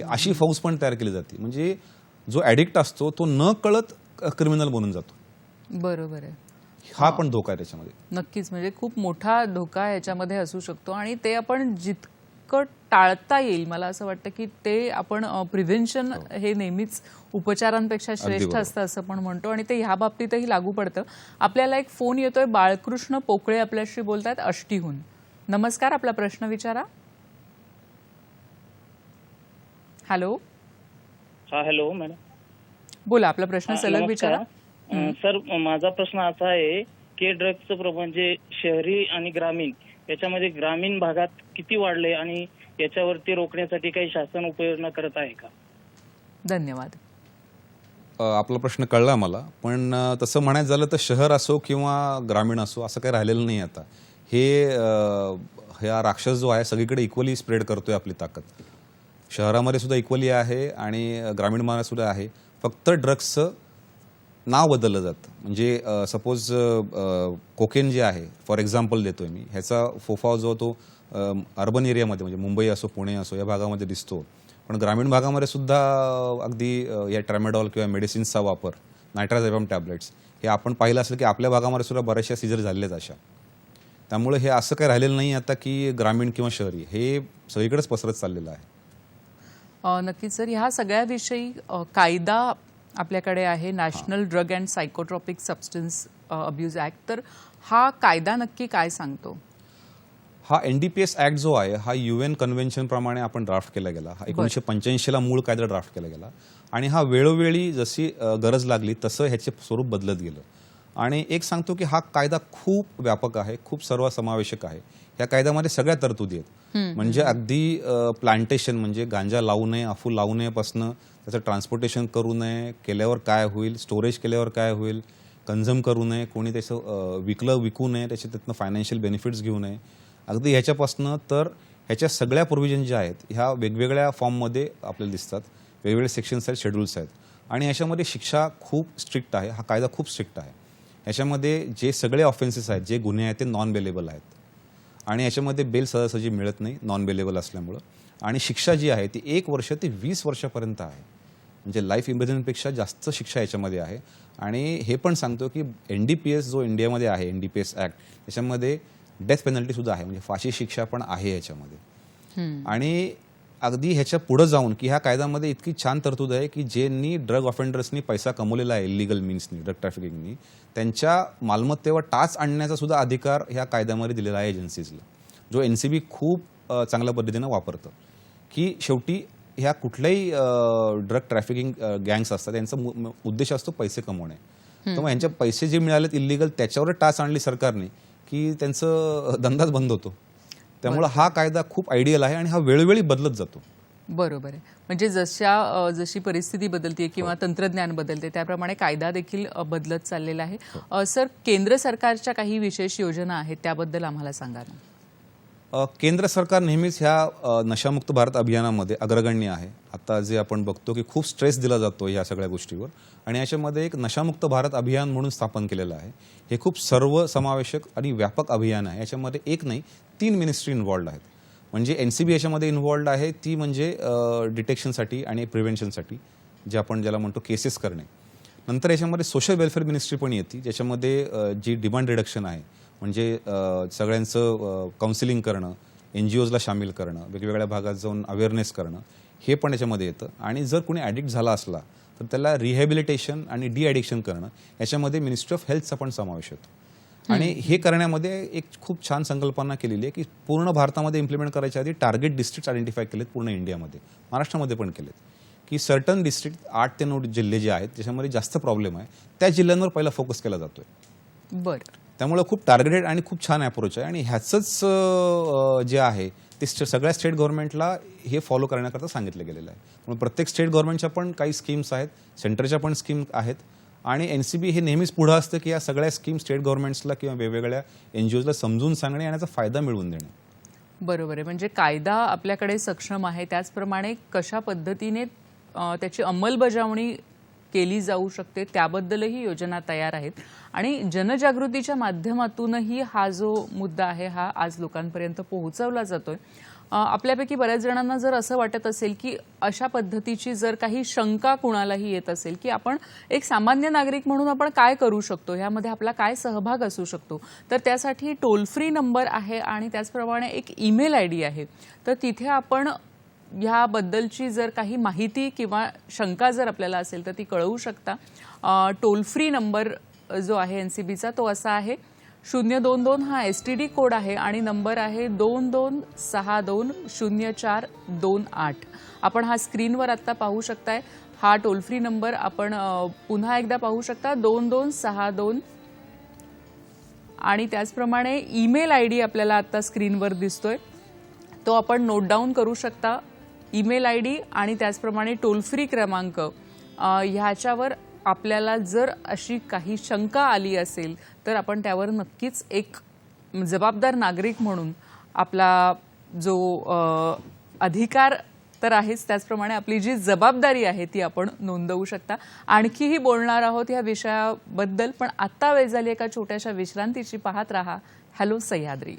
अशी फौज पण तयार केली जाते. म्हणजे जो ॲडिक्ट असतो तो न कळत क्रिमिनल बनून जातो. बरोबर आहे. हा पण धोका आहे त्याच्यामध्ये. नक्कीच, म्हणजे खूप मोठा धोका याच्यामध्ये असू शकतो आणि ते आपण जितकं टाळता येईल मला असं वाटतं की ते आपण प्रिव्हेन्शन हे नेहमीच उपचारांपेक्षा श्रेष्ठ असतं असं पण म्हणतो आणि ते ह्या बाबतीतही लागू पडतं. आपल्याला एक फोन येतोय, बाळकृष्ण पोकळे आपल्याशी बोलतायत आष्टीहून. नमस्कार, आपला प्रश्न विचारा. हॅलो. हा, हॅलो मॅडम. बोला, आपला प्रश्न सलग विचारा. सर, माझा प्रश्न असा आहे की ड्रग्सचं प्रमाण म्हणजे शहरी आणि ग्रामीण याच्यामध्ये ग्रामीण भागात किती वाढले आणि याच्यावरती रोखण्यासाठी काही शासन उपाययोजना करत आहे का? धन्यवाद. आपला प्रश्न कळला मला, पण तसं म्हणायचं झालं तर शहर असो किंवा ग्रामीण असो असं काही राहिलेलं नाही आता. हा राक्षस जो आहे सगळीकडे इक्वली स्प्रेड करतोय आपली ताकद. शहरामध्ये सुद्धा इक्वली आहे आणि ग्रामीण भागात सुद्धा आहे. फक्त ड्रग्सचं नाव बदललं जातं. म्हणजे सपोज कोकेन जे आहे, फॉर एक्झाम्पल देतोय मी, ह्याचा फोफाव जो तो अर्बन एरियामध्ये म्हणजे मुंबई असो पुणे असो या भागामध्ये दिसतो. पण ग्रामीण भागामध्ये सुद्धा अगदी या ट्रॅमेडॉल किंवा मेडिसिन्सचा वापर, नायट्राझेपॅम टॅबलेट्स हे आपण पाहिलं असेल की आपल्या भागामध्ये सुद्धा बऱ्याचशा सीजर झालेले आहेत अशा. त्यामुळे हे असं काही राहिलेलं नाही आता की ग्रामीण किंवा शहरी, हे सगळीकडेच पसरत चाललेलं आहे. नक्कीच सर, ह्या सगळ्याविषयी कायदा आपल्याकडे आहे, national drug and psychotropic substance abuse act. तर हा कायदा नक्की काय सांगतो? हा NDPS ॲक्ट जो आहे हा UN कन्व्हेन्शन प्रमाणे आपण ड्राफ्ट केला गेला. हा 1985ला मूळ कायदा ड्राफ्ट केला गेला आणि हा वेळोवेळी जशी गरज लागली तसं ह्याचे स्वरूप बदलत गेलं. आणि एक सांगतो की हा कायदा खूप व्यापक आहे, खूप सर्वसमावेशक आहे. या कायद्यामध्ये सगळ्या तरतुदी आहेत. म्हणजे अगदी प्लांटेशन म्हणजे गांजा लावू नये, अफू लावू नयेपासनं त्याचं ट्रान्सपोर्टेशन करू नये, केल्यावर काय होईल, स्टोरेज केल्यावर काय होईल, कन्झ्युम करू नये, कोणी त्याचं विकू नये, त्याच्यातनं फायनान्शियल बेनिफिट्स घेऊ नये, अगदी ह्याच्यापासनं तर ह्याच्या सगळ्या प्रोव्हिजन ज्या आहेत ह्या वेगवेगळ्या फॉर्ममध्ये आपल्याला दिसतात. वेगवेगळे सेक्शन्स आहेत, शेड्यूल्स आहेत आणि ह्याच्यामध्ये शिक्षा खूप स्ट्रिक्ट आहे. हा कायदा खूप स्ट्रिक्ट आहे. ह्याच्यामध्ये जे सगळे ऑफेन्सेस आहेत, जे गुन्हे आहेत ते नॉन बेलेबल आहेत आणि ह्याच्यामध्ये बेल सहजासहजी मिळत नाही नॉन बेलेबल असल्यामुळं. आणि शिक्षा जी आहे ती 1 वर्ष ते 20 वर्षापर्यंत आहे. म्हणजे लाईफ इम्प्रिझनमेंटपेक्षा जास्त शिक्षा याच्यामध्ये आहे. आणि हे पण सांगतो की NDPS जो इंडियामध्ये आहे, NDPS ॲक्ट, त्याच्यामध्ये डेथ पेनल्टी सुद्धा आहे, म्हणजे फाशी शिक्षा पण आहे याच्यामध्ये. आणि अगदी ह्याच्या पुढे जाऊन की ह्या कायद्यामध्ये इतकी छान तरतूद आहे की ज्यांनी ड्रग ऑफेंडर्सनी पैसा कमवलेला आहे इलिगल मीन्सनी, ड्रग ट्रॅफिकिंगनी, त्यांच्या मालमत्तेवर टाच आणण्याचा सुद्धा अधिकार ह्या कायद्यामध्ये दिलेला आहे एजन्सीजला, जो NCB खूप चांगल्या पद्धतीनं वापरतं. की शेवटी ह्या कुठल्याही ड्रग ट्रॅफिकिंग गँग्स असतात त्यांचा उद्देश असतो पैसे कमवणे. तर मग यांचे पैसे जे मिळालेत इलिगल त्याच्यावर टाच आणली सरकारने की त्यांचं धंदाच बंद होतो. त्यामुळे हा कायदा खूप आयडियल आहे आणि हा वेळोवेळी बदलत जातो. बरोबर आहे. म्हणजे जशी परिस्थिती बदलते किंवा तंत्रज्ञान बदलते त्याप्रमाणे कायदा देखील बदलत चाललेला आहे. सर, केंद्र सरकारच्या काही विशेष योजना आहेत त्याबद्दल आम्हाला सांगा ना. केंद्र सरकार नेहमीच ह्या नशामुक्त भारत अभियानामध्ये अग्रगण्य आहे. आता जे आपण बघतो की खूप स्ट्रेस दिला जातो ह्या सगळ्या गोष्टीवर आणि याच्यामध्ये एक नशामुक्त भारत अभियान म्हणून स्थापन केलेलं आहे. हे खूप सर्वसमावेशक आणि व्यापक अभियान आहे. याच्यामध्ये एक नाही 3 मिनिस्ट्री इन्व्हॉल्ड आहेत. म्हणजे NCB याच्यामध्ये इन्व्हॉल्ड आहे, ती म्हणजे डिटेक्शनसाठी आणि प्रिव्हेन्शनसाठी जे आपण ज्याला म्हणतो केसेस करणे. नंतर याच्यामध्ये सोशल वेलफेअर मिनिस्ट्री पण येते, ज्याच्यामध्ये जी डिमांड रिडक्शन आहे म्हणजे सगळ्यांचं काउन्सिलिंग करणं, NGOजला सामील करणं, वेगवेगळ्या भागात जाऊन अवेअरनेस करणं, हे पण याच्यामध्ये येतं. आणि जर कोणी ॲडिक्ट झाला असला तर त्याला रिहॅबिलिटेशन आणि ॲडिक्शन करणं, याच्यामध्ये मिनिस्ट्री ऑफ हेल्थचा पण समावेश होतो. आणि हे करण्यामध्ये एक खूप छान संकल्पना केलेली आहे की पूर्ण भारतामध्ये इम्प्लिमेंट करायच्या आधी टार्गेट डिस्ट्रिक्ट आयडेंटिफाय केलेत पूर्ण इंडियामध्ये, महाराष्ट्रामध्ये पण केलेत की सर्टन डिस्ट्रिक्ट 8 ते 9 जिल्हे जे आहेत त्याच्यामध्ये जास्त प्रॉब्लेम आहे, त्या जिल्ह्यांवर पहिला फोकस केला जातोय. बरं. त्यामुळे खूप टार्गेटेड आणि खूप छान अप्रोच आहे आणि ह्याचंच जे आहे ते सगळ्या स्टेट गव्हर्नमेंटला हे फॉलो करण्याकरता सांगितलं गेलेलं आहे. त्यामुळे प्रत्येक स्टेट गव्हर्नमेंटच्या पण काही स्कीम्स आहेत, सेंटरच्या पण स्कीम आहेत आणि NCB हे नेहमीच पुढं असतं की या सगळ्या स्कीम स्टेट गव्हर्नमेंट्सला किंवा वेगवेगळ्या NGOजला समजून सांगणे आणि याचा फायदा मिळवून देणे. बरोबर आहे. म्हणजे कायदा आपल्याकडे सक्षम आहे, त्याचप्रमाणे कशा पद्धतीने त्याची अंमलबजावणी केली जाऊ शकते त्याबद्दलही योजना तयार आहेत आणि जनजागृतीच्या माध्यमातूनही हा जो मुद्दा आहे हा आज लोकांपर्यंत पोहोचवला जातोय. आपल्यापैकी बऱ्याच जणांना जर असं वाटत असेल की अशा पद्धतीची जर काही शंका कुणालाही येत असेल की आपण एक सामान्य नागरिक म्हणून आपण काय करू शकतो, ह्यामध्ये आपला काय सहभाग असू शकतो, तर त्यासाठी टोल फ्री नंबर आहे आणि त्याचप्रमाणे एक ईमेल ID आहे. तर तिथे आपण ह्याबद्दलची जर काही माहिती किंवा शंका जर आपल्याला असेल तर ती कळवू शकता. टोल फ्री नंबर जो आहे NCBचा तो असा आहे 022 हा STD कोड आहे आणि नंबर आहे 22620428. आपण हा स्क्रीनवर आता पाहू शकताय. हा टोल फ्री नंबर आपण पुन्हा एकदा पाहू शकता 2262 आणि त्याचप्रमाणे ईमेल ID आपल्याला आता स्क्रीनवर दिसतोय, तो आपण नोट डाऊन करू शकता. ईमेल ID आणि त्याचप्रमाणे टोल फ्री क्रमांक ह्याच्यावर आपल्याला जर अशी काही शंका आली असेल तर आपण त्यावर नक्कीच एक जबाबदार नागरिक म्हणून आपला जो अधिकार तर आहेच, त्याचप्रमाणे आपली जी जबाबदारी आहे ती आपण नोंदवू शकता. आणखीही बोलणार आहोत या विषयाबद्दल, पण आत्ता वेळ झाली एका छोट्याशा विश्रांतीची. पाहत रहा हॅलो सह्याद्री.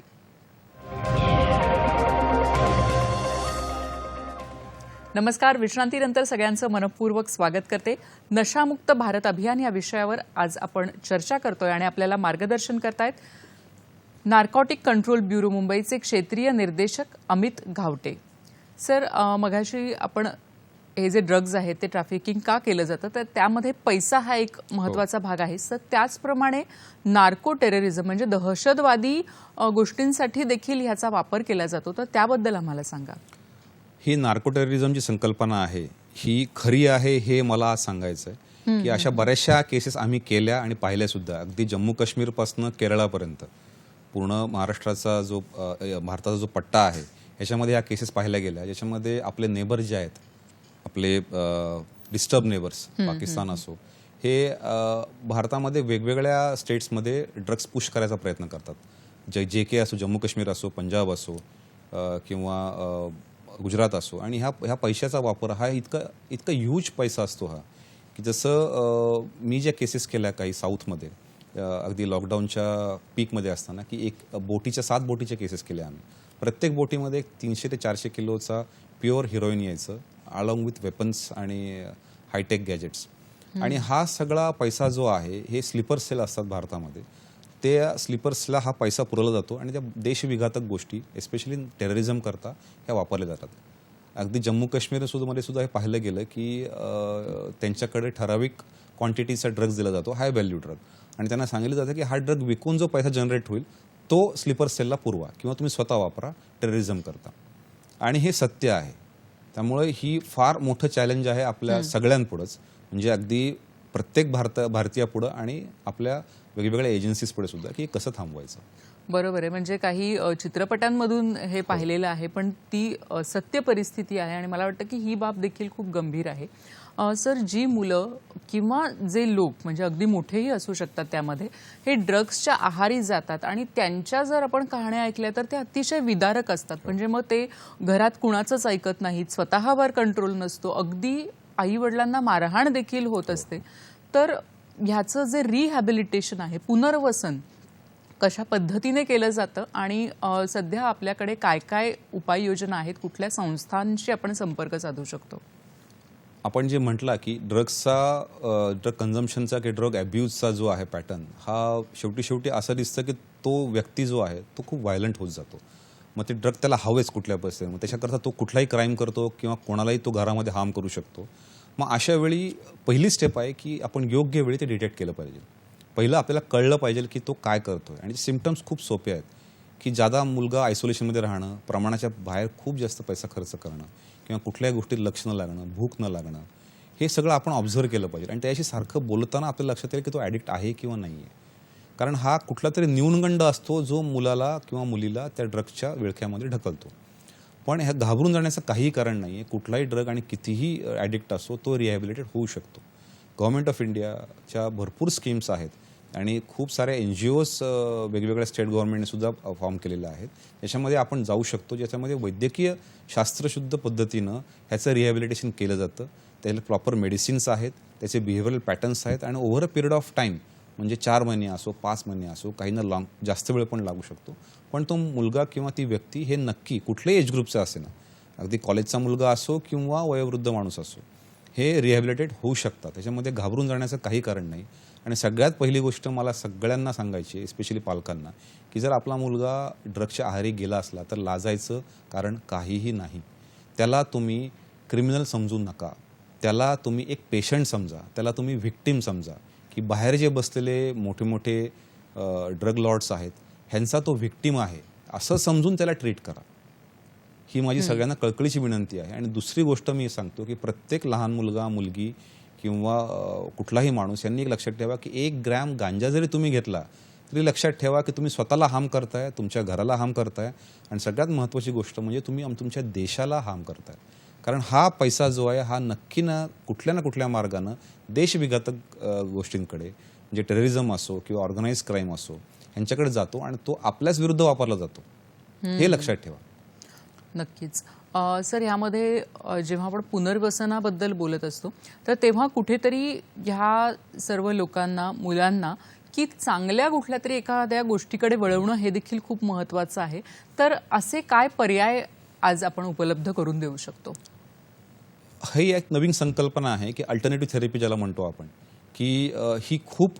नमस्कार. विश्रांतीनंतर सगळ्यांचं मनपूर्वक स्वागत करते. नशामुक्त भारत अभियान या विषयावर आज आपण चर्चा करतोय आणि आपल्याला मार्गदर्शन करतायत नार्कोटिक कंट्रोल ब्युरो मुंबईचे क्षेत्रीय निर्देशक अमित घावटे. सर, मगाशी आपण हे जे ड्रग्ज आहेत ते ट्रॅफिकिंग का केलं जातं तर त्यामध्ये पैसा हा एक महत्त्वाचा भाग आहे. सर, त्याचप्रमाणे नार्को टेररिझम म्हणजे दहशतवादी गोष्टींसाठी देखील ह्याचा वापर केला जातो, तर त्याबद्दल आम्हाला सांगा. ही नार्को टेररिझमची संकल्पना आहे ही खरी आहे हे मला आज सांगायचं आहे की अशा बऱ्याचशा केसेस आम्ही केल्या आणि पाहिल्या सुद्धा. अगदी जम्मू काश्मीरपासून केरळापर्यंत पूर्ण महाराष्ट्राचा जो भारताचा जो पट्टा आहे ह्याच्यामध्ये ह्या केसेस पाहिल्या गेल्या, ज्याच्यामध्ये आपले नेबर्स जे आहेत, आपले डिस्टर्ब नेबर्स, पाकिस्तान असो, हे भारतामध्ये वेगवेगळ्या स्टेट्समध्ये ड्रग्स पुश करायचा प्रयत्न करतात. JK असो, जम्मू काश्मीर असो, पंजाब असो किंवा गुजरात असो. आणि ह्या पैशाचा वापर हा इतका ह्यूज पैसा असतो हा की जसं मी ज्या केसेस केल्या काही साऊथमध्ये अगदी लॉकडाऊनच्या पीकमध्ये असताना की 7 बोटीच्या केसेस केल्या आम्ही. प्रत्येक बोटीमध्ये 300 ते 400 किलोचा प्युअर हिरोईन यायचं अलॉंग विथ वेपन्स आणि हायटेक गॅजेट्स. आणि हा सगळा पैसा जो आहे हे स्लीपर सेल असतात भारतामध्ये, त्या स्लीपर्सला हा पैसा पुरवला जातो आणि त्या देशविघातक गोष्टी एस्पेशली टेररिझम करता ह्या वापरल्या जातात. अगदी जम्मू काश्मीरमध्ये सुद्धा हे पाहिलं गेलं की त्यांच्याकडे ठराविक क्वांटिटीचा ड्रग्ज दिला जातो, हाय व्हॅल्यू ड्रग, आणि त्यांना सांगितलं जातं की हा ड्रग विकून जो पैसा जनरेट होईल तो स्लीपर सेलला पुरवा किंवा तुम्ही स्वतः वापरा टेररिझम करता. आणि हे सत्य आहे. त्यामुळे ही फार मोठं चॅलेंज आहे आपल्या सगळ्यांपुढंच, म्हणजे अगदी प्रत्येक भारतीयापुढं आणि आपल्या वेगवेगळ्या एजन्सीज पुढे सुद्धा की कसं थांबवायचं. बरोबर आहे. म्हणजे काही चित्रपटांमधून हे पाहिलेलं आहे, पण ती सत्य परिस्थिती आहे आणि मला वाटतं की ही बाब देखील खूप गंभीर आहे. सर, जी मुलं किंवा जे लोक म्हणजे अगदी मोठेही असू शकतात त्यामध्ये हे ड्रग्सच्या आहारी जातात आणि त्यांच्या जर आपण कहाण्या ऐकल्या तर ते अतिशय विदारक असतात. म्हणजे मग ते घरात कुणाचंच ऐकत नाहीत, स्वतःवर कंट्रोल नसतो, अगदी आईवडिलांना मारहाण देखील होत असते. तर ह्याचं जे रिहॅबिलिटेशन आहे, पुनर्वसन कशा पद्धतीने केलं जातं आणि सध्या आपल्याकडे काय काय उपाययोजना आहेत, कुठल्या संस्थांशी आपण संपर्क साधू शकतो? आपण जे म्हटलं की ड्रग कन्झम्पशनचा की ड्रग ॲब्यूजचा जो आहे पॅटर्न, हा शेवटी असं दिसतं की तो व्यक्ती जो आहे तो खूप व्हायलंट होत जातो. मग ते ड्रग त्याला हवेच कुठल्या परिस्थितीत, मग त्याच्याकरता तो कुठलाही क्राईम करतो किंवा कोणालाही तो घरामध्ये हार्म करू शकतो. मग अशा वेळी पहिली स्टेप आहे की आपण योग्य वेळी ते डिटेक्ट केलं पाहिजे. पहिलं आपल्याला कळलं पाहिजे की तो काय करतोय. आणि सिम्पटम्स खूप सोपे आहेत की ज्यादा मुलगा आयसोलेशनमध्ये राहणं, प्रमाणाच्या बाहेर खूप जास्त पैसा खर्च करणं किंवा कुठल्याही गोष्टीत लक्ष न लागणं, भूक न लागणं, हे सगळं आपण ऑब्झर्व केलं पाहिजे. आणि त्याशी सारखं बोलताना आपल्याला लक्षात येईल की तो ॲडिक्ट आहे किंवा नाही आहे. कारण हा कुठला तरी न्यूनगंड असतो जो मुलाला किंवा मुलीला त्या ड्रग्सच्या विळख्यामध्ये ढकलतो. पण ह्या घाबरून जाण्याचं काहीही कारण नाही आहे. कुठलाही ड्रग आणि कितीही ॲडिक्ट असो तो रिहॅबिलिटेट होऊ शकतो. गव्हर्नमेंट ऑफ इंडियाच्या भरपूर स्कीम्स आहेत आणि खूप साऱ्या NGOs वेगवेगळ्या स्टेट गव्हर्नमेंटने सुद्धा फॉर्म केलेल्या आहेत. याच्यामध्ये आपण जाऊ शकतो, ज्याच्यामध्ये वैद्यकीय शास्त्रशुद्ध पद्धतीनं ह्याचं रिहॅबिलिटेशन केलं जातं. त्याला प्रॉपर मेडिसिन्स आहेत, त्याचे बिहेवियरल पॅटर्न्स आहेत आणि over a period of time, म्हणजे 4 महिने असो, 5 महिने असो, काहींना जास्त वेळ पण लागू शकतो. पण तो मुलगा किंवा ती व्यक्ती हे नक्की कुठल्याही एज ग्रुपचा असे ना, अगदी कॉलेजचा मुलगा असो किंवा वयोवृद्ध माणूस असो, हे रिहॅबिलिटेट होऊ शकतात. त्याच्यामध्ये घाबरून जाण्याचं काही कारण नाही. आणि सगळ्यात पहिली गोष्ट मला सगळ्यांना सांगायची आहे, स्पेशली पालकांना, की जर आपला मुलगा ड्रग्सच्या आहारी गेला असला तर लाजायचं कारण काहीही नाही. त्याला तुम्ही क्रिमिनल समजू नका, त्याला तुम्ही एक पेशंट समजा, त्याला तुम्ही व्हिक्टीम समजा, की बाहेर जे बसलेले मोठे मोठे ड्रग लॉर्ड्स आहेत ह्यांचा तो व्हिक्टीम आहे असं समजून त्याला ट्रीट करा. ही माझी सगळ्यांना कळकळीची विनंती आहे. आणि दुसरी गोष्ट मी सांगतो की प्रत्येक लहान मुलगा, मुलगी किंवा कुठलाही माणूस यांनी एक लक्षात ठेवा की 1 ग्रॅम गांजा जरी तुम्ही घेतला तरी लक्षात ठेवा की तुम्ही स्वतःला हार्म करताय, तुमच्या घराला हार्म करताय आणि सगळ्यात महत्त्वाची गोष्ट म्हणजे तुम्ही तुमच्या देशाला हार्म करताय. कारण हा पैसा जो आहे हा नक्की ना कुठल्या मार्गानं देशविघातक गोष्टींकडे, म्हणजे टेररिझम असो किंवा ऑर्गनाइज क्राईम असो, ह्यांच्याकडे जातो आणि तो आपल्याच विरुद्ध वापरला जातो. हे लक्षात ठेवा. नक्कीच. सर, ह्यामध्ये जेव्हा आपण पुनर्वसनाबद्दल बोलत असतो तर तेव्हा कुठेतरी ह्या सर्व लोकांना, मुलांना की चांगल्या कुठल्या तरी एखाद्या गोष्टीकडे वळवणं हे देखील खूप महत्त्वाचं आहे. तर असे काय पर्याय आज आपण उपलब्ध करून देऊ शकतो? ही एक नवीन संकल्पना आहे की अल्टरनेटिव्ह थेरपी ज्याला म्हणतो आपण, की ही खूप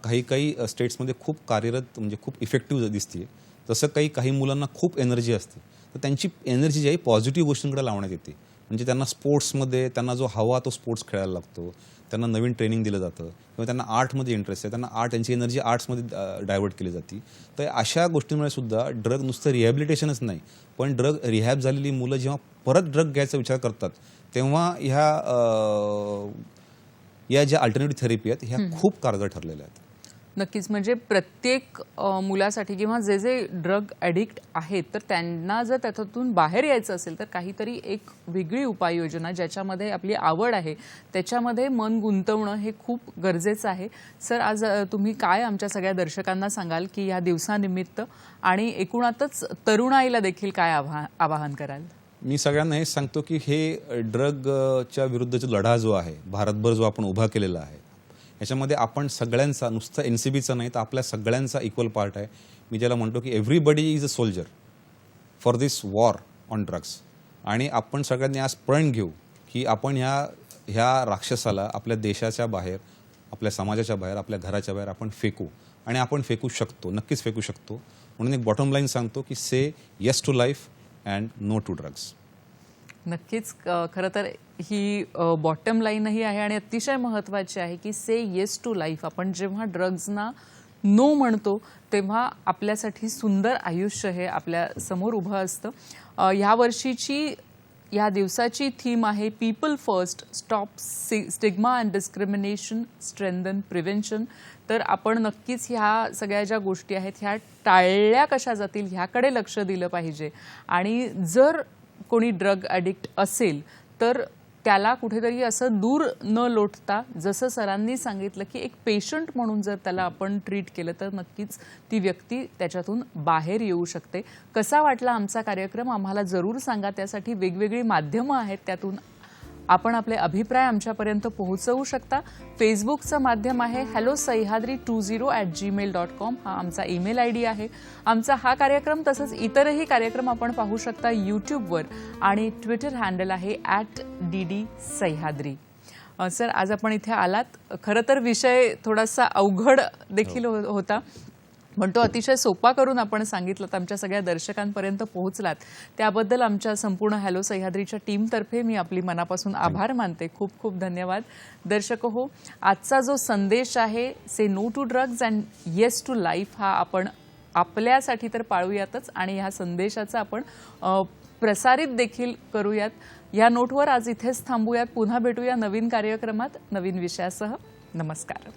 काही स्टेट्समध्ये खूप कार्यरत, म्हणजे खूप इफेक्टिव्ह दिसते. जसं काही मुलांना खूप एनर्जी असते तर त्यांची एनर्जी जी आहे पॉझिटिव्ह गोष्टींकडे लावण्यात येते. म्हणजे त्यांना स्पोर्ट्समध्ये त्यांना जो हवा तो स्पोर्ट्स खेळायला लागतो, त्यांना नवीन ट्रेनिंग दिलं जातं किंवा त्यांना आर्टमध्ये इंटरेस्ट आहे, त्यांना त्यांची एनर्जी आर्ट्समध्ये डायव्हर्ट केली जाते. तर अशा गोष्टींमुळे सुद्धा ड्रग नुसतं रिहॅबिलिटेशनच नाही, पण ड्रग रिहॅब झालेली मुलं जेव्हा परत ड्रग घ्यायचा विचार करतात तेव्हा या ज्या अल्टरनेटिव्ह थेरपी आहेत ह्या खूप कारगर ठरलेल्या आहेत. नक्कीच. म्हणजे प्रत्येक मुलासाठी किंवा जे जे ड्रग ॲडिक्ट आहेत तर त्यांना जर त्याच्यातून बाहेर यायचं असेल तर काहीतरी एक वेगळी उपाययोजना, ज्याच्यामध्ये आपली आवड आहे त्याच्यामध्ये मन गुंतवणं हे खूप गरजेचं आहे. सर, आज तुम्ही काय आमच्या सगळ्या दर्शकांना सांगाल की या दिवसानिमित्त आणि एकूणातच तरुणाईला देखील काय आवाहन कराल? मी सगळ्यांना हेच सांगतो की हे ड्रगच्या विरुद्धचा लढा जो आहे भारतभर जो आपण उभा केलेला आहे याच्यामध्ये आपण सगळ्यांचा, नुसतं NCBचा नाही तर आपल्या सगळ्यांचा इक्वल पार्ट आहे. मी ज्याला म्हणतो की everybody is a soldier for this war on drugs. आणि आपण सगळ्यांनी आज प्रण घेऊ की आपण ह्या राक्षसाला आपल्या देशाच्या बाहेर, आपल्या समाजाच्या बाहेर, आपल्या घराच्या बाहेर आपण फेकू. आणि आपण फेकू शकतो, नक्कीच फेकू शकतो. म्हणून एक बॉटम लाईन सांगतो की say yes to life and no to drugs. नक्कीच. खरं तर ही बॉटम लाईनही आहे आणि अतिशय महत्त्वाची आहे की से येस टू लाईफ. आपण जेव्हा ड्रग्सना नो म्हणतो तेव्हा आपल्यासाठी सुंदर आयुष्य हे आपल्या समोर उभं असतं. ह्या वर्षीची, या दिवसाची थीम आहे people first, stop stigma and discrimination, strengthen prevention. तर आपण नक्कीच ह्या सगळ्या ज्या गोष्टी आहेत ह्या टाळल्या कशा जातील ह्याकडे लक्ष दिलं पाहिजे. आणि जर कोणी ड्रग ॲडिक्ट असेल तर त्याला कुठेतरी असं दूर न लोटता जसं सरांनी सांगितलं की एक पेशंट म्हणून जर त्याला आपण ट्रीट केलं तर नक्कीच ती व्यक्ती त्याच्यातून बाहेर येऊ शकते. कसा वाटला आमचा कार्यक्रम आम्हाला जरूर सांगा. त्यासाठी वेगवेगळी माध्यमं आहेत, त्यातून आपण आपले अभिप्राय आमच्यापर्यंत पोहोचवू शकता. फेसबुकचं माध्यम आहे hellosahadri20@gmail.com हा आमचा ईमेल ID आहे. आमचा हा कार्यक्रम तसंच इतरही कार्यक्रम आपण पाहू शकता यूट्यूबवर आणि ट्विटर हँडल आहे @dd_सह्याद्री. सर, आज आपण इथे आलात. खरं तर विषय थोडासा अवघड देखील होता, पण तो अतिशय सोपा करून आपण सांगितलं, आमच्या सगळ्या दर्शकांपर्यंत पोहोचलात. त्याबद्दल आमच्या संपूर्ण हॅलो सह्याद्रीच्या टीमतर्फे मी आपली मनापासून आभार मानते. खूप खूप धन्यवाद. दर्शक हो, आजचा जो संदेश आहे say no to drugs and yes to life हा आपण आपल्यासाठी तर पाळूयातच आणि ह्या संदेशाचा आपण प्रसारित देखील करूयात. या नोटवर आज इथेच थांबूयात. पुन्हा भेटूया नवीन कार्यक्रमात नवीन विषयासह. नमस्कार.